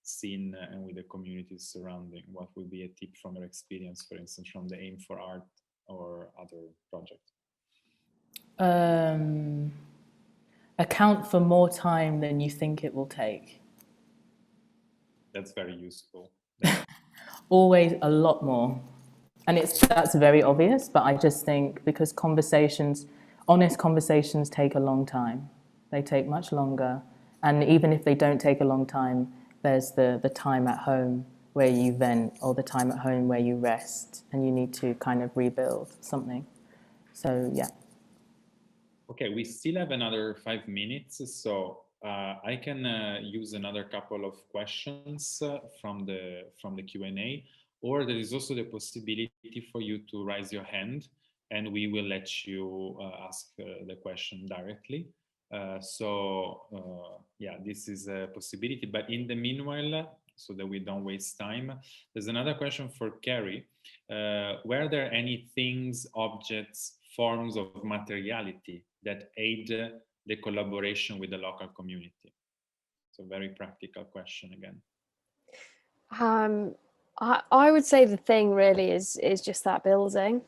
scene and with the communities surrounding, what would be a tip from your experience, for instance, from the Aim for Art or other projects? Account for more time than you think it will take. That's very useful. Always a lot more. And that's very obvious, but I just think because honest conversations take a long time. They take much longer. And even if they don't take a long time, there's the time at home where you vent, or the time at home where you rest and you need to kind of rebuild something. So, yeah. Okay, we still have another 5 minutes, so I can use another couple of questions from the Q&A, or there is also the possibility for you to raise your hand, and we will let you ask the question directly. Yeah, this is a possibility. But in the meanwhile, so that we don't waste time, there's another question for Kerry. Were there any things, objects, forms of materiality that aid the collaboration with the local community? So very practical question again. I would say the thing really is just that building.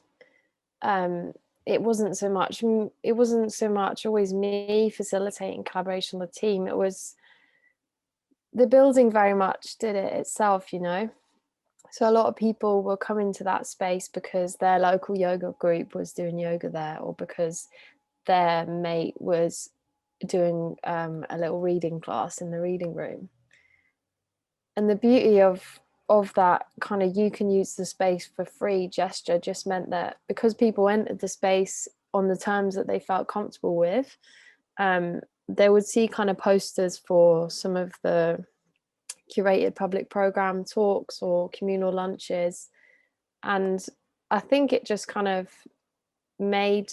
It wasn't so much always me facilitating collaboration with the team. It was the building very much did it itself, you know. So a lot of people were coming to that space because their local yoga group was doing yoga there, or because their mate was doing a little reading class in the reading room. And the beauty of that kind of you can use the space for free gesture just meant that because people entered the space on the terms that they felt comfortable with, they would see kind of posters for some of the curated public program talks or communal lunches. And I think it just kind of made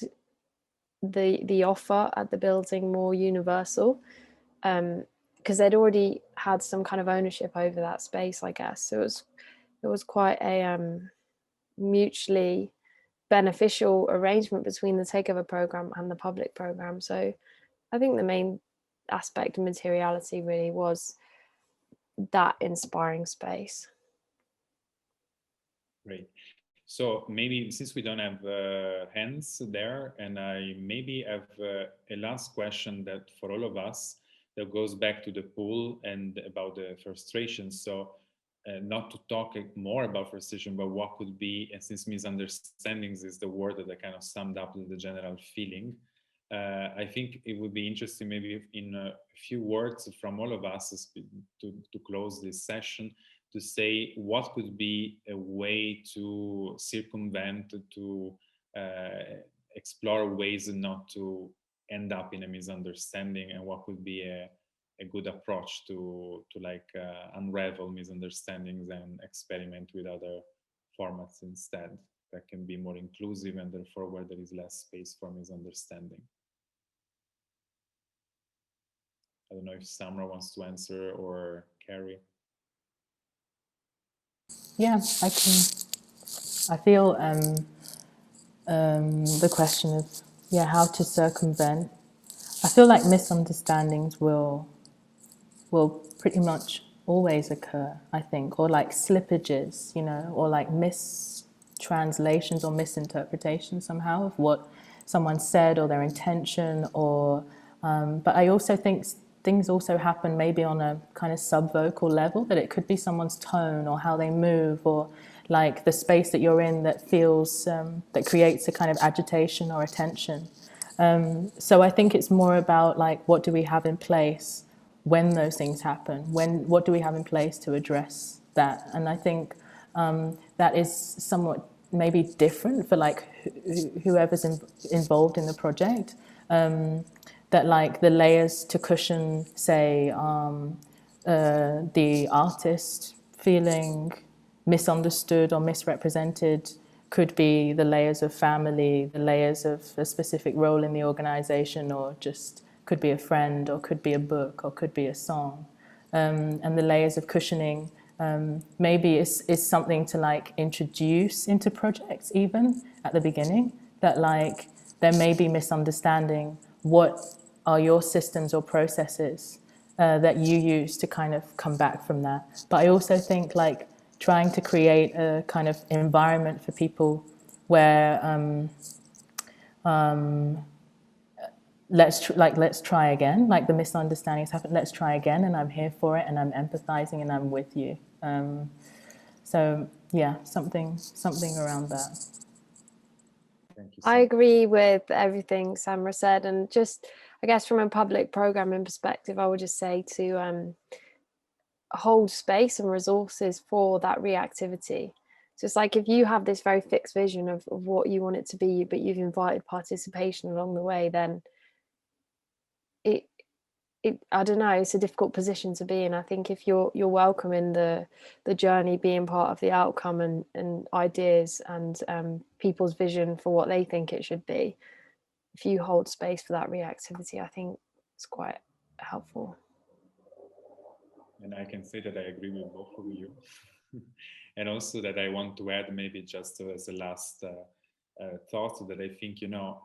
the offer at the building more universal, because they'd already had some kind of ownership over that space, I guess. So it was quite a mutually beneficial arrangement between the Takeover Programme and the public programme. So I think the main aspect of materiality really was that inspiring space. Great. So maybe since we don't have hands there, and I maybe have a last question that for all of us that goes back to the pool and about the frustration. So not to talk more about frustration, but what could be, and since misunderstandings is the word that I kind of summed up the general feeling, I think it would be interesting maybe in a few words from all of us to close this session, to say what could be a way to circumvent, to explore ways not to end up in a misunderstanding, and what could be a good approach to like unravel misunderstandings and experiment with other formats instead that can be more inclusive and therefore where there is less space for misunderstanding. I don't know if Samra wants to answer, or Kerry. Yeah, I can. I feel the question of how to circumvent. I feel like misunderstandings will pretty much always occur, I think, or like slippages, you know, or like mistranslations or misinterpretations somehow of what someone said or their intention, or but I also think things also happen maybe on a kind of subvocal level, that it could be someone's tone or how they move, or like the space that you're in that feels that creates a kind of agitation or a tension. So I think it's more about like, what do we have in place when those things happen? What do we have in place to address that? And I think that is somewhat maybe different for like whoever's involved in the project. That like the layers to cushion, say, the artist feeling misunderstood or misrepresented could be the layers of family, the layers of a specific role in the organization, or just could be a friend, or could be a book, or could be a song. And the layers of cushioning maybe is something to like introduce into projects even at the beginning, that like there may be misunderstanding. What are your systems or processes that you use to kind of come back from that? But I also think like trying to create a kind of environment for people where let's try again, like the misunderstandings happen, let's try again, and I'm here for it, and I'm empathizing, and I'm with you. So yeah, something around that. Thank you, I agree with everything Samra said, and just I guess from a public programming perspective, I would just say to hold space and resources for that reactivity. So it's like if you have this very fixed vision of what you want it to be, but you've invited participation along the way, then I don't know, it's a difficult position to be in. I think if you're welcoming the journey, being part of the outcome and ideas and people's vision for what they think it should be, if you hold space for that reactivity, I think it's quite helpful. And I can say that I agree with both of you. And also that I want to add maybe just as a last thought that I think,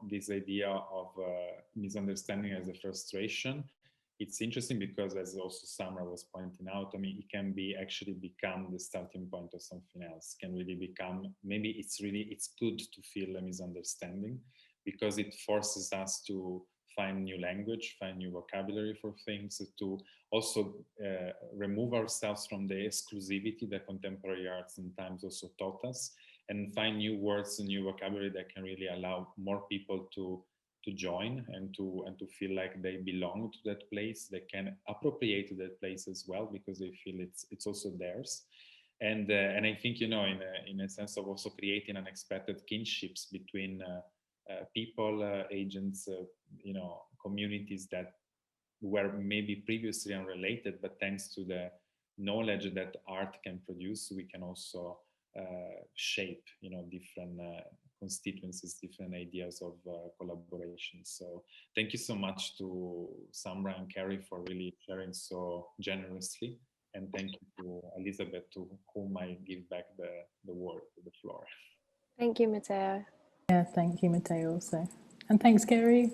this idea of misunderstanding as a frustration, it's interesting because as also Samra was pointing out, it can be actually become the starting point of something else, can really become, maybe it's good to feel a misunderstanding because it forces us to find new language, find new vocabulary for things, to also remove ourselves from the exclusivity that contemporary art sometimes also taught us, and find new words and new vocabulary that can really allow more people to join and to feel like they belong to that place. They can appropriate to that place as well because they feel it's also theirs. And I think in a sense of also creating unexpected kinships between people, agents, communities that were maybe previously unrelated, but thanks to the knowledge that art can produce, we can also shape, different constituencies, different ideas of collaboration. So thank you so much to Samra and Kerry for really sharing so generously. And thank you to Elizabeth, to whom I give back the word, the floor. Thank you, Matteo. Yeah, thank you, Matteo, also. And thanks, Kerry.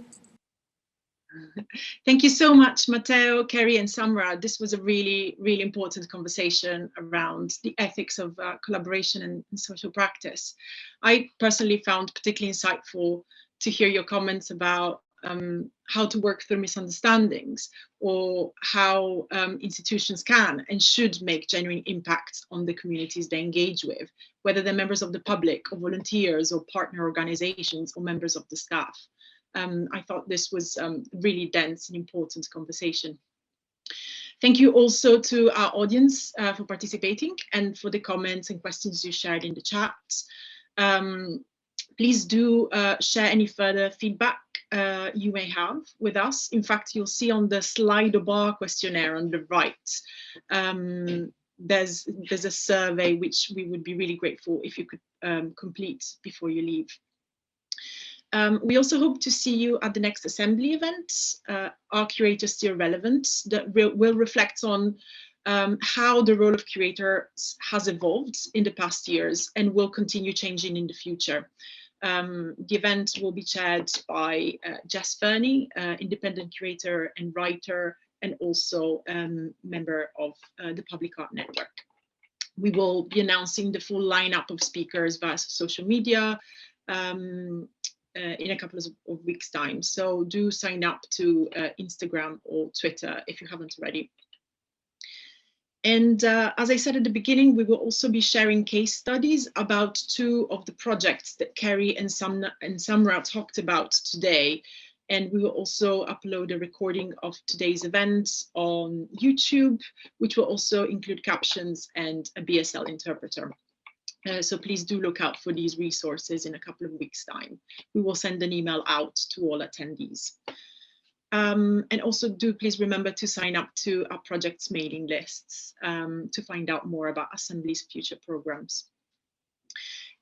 Thank you so much, Matteo, Kerry, and Samra. This was a really, really important conversation around the ethics of collaboration and social practice. I personally found particularly insightful to hear your comments about how to work through misunderstandings, or how institutions can and should make genuine impact on the communities they engage with, whether they're members of the public or volunteers or partner organizations or members of the staff. I thought this was really dense and important conversation. Thank you also to our audience for participating and for the comments and questions you shared in the chat. Please do share any further feedback you may have with us. In fact, you'll see on the Slido bar questionnaire on the right, there's a survey which we would be really grateful if you could complete before you leave. We also hope to see you at the next assembly event, Are Curators Still Relevant? That will reflect on how the role of curators has evolved in the past years and will continue changing in the future. The event will be chaired by Jess Fernie, independent curator and writer, and also member of the Public Art Network. We will be announcing the full lineup of speakers via social media in a couple of weeks' time. So do sign up to Instagram or Twitter if you haven't already. And as I said at the beginning, we will also be sharing case studies about two of the projects that Kerry and Samra talked about today. And we will also upload a recording of today's event on YouTube, which will also include captions and a BSL interpreter. So please do look out for these resources in a couple of weeks' time. We will send an email out to all attendees. And also do please remember to sign up to our project's mailing lists to find out more about Assembly's future programs.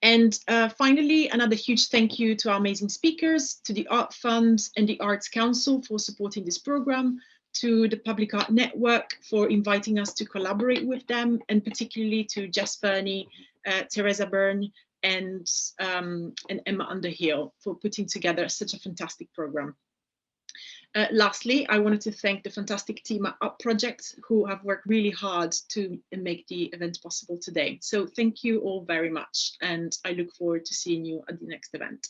And finally, another huge thank you to our amazing speakers, to the Art Fund and the Arts Council for supporting this program, to the Public Art Network for inviting us to collaborate with them, and particularly to Jess Fernie, Teresa Byrne, and Emma Underhill for putting together such a fantastic program. Lastly, I wanted to thank the fantastic team at Up Project who have worked really hard to make the event possible today. So thank you all very much, and I look forward to seeing you at the next event.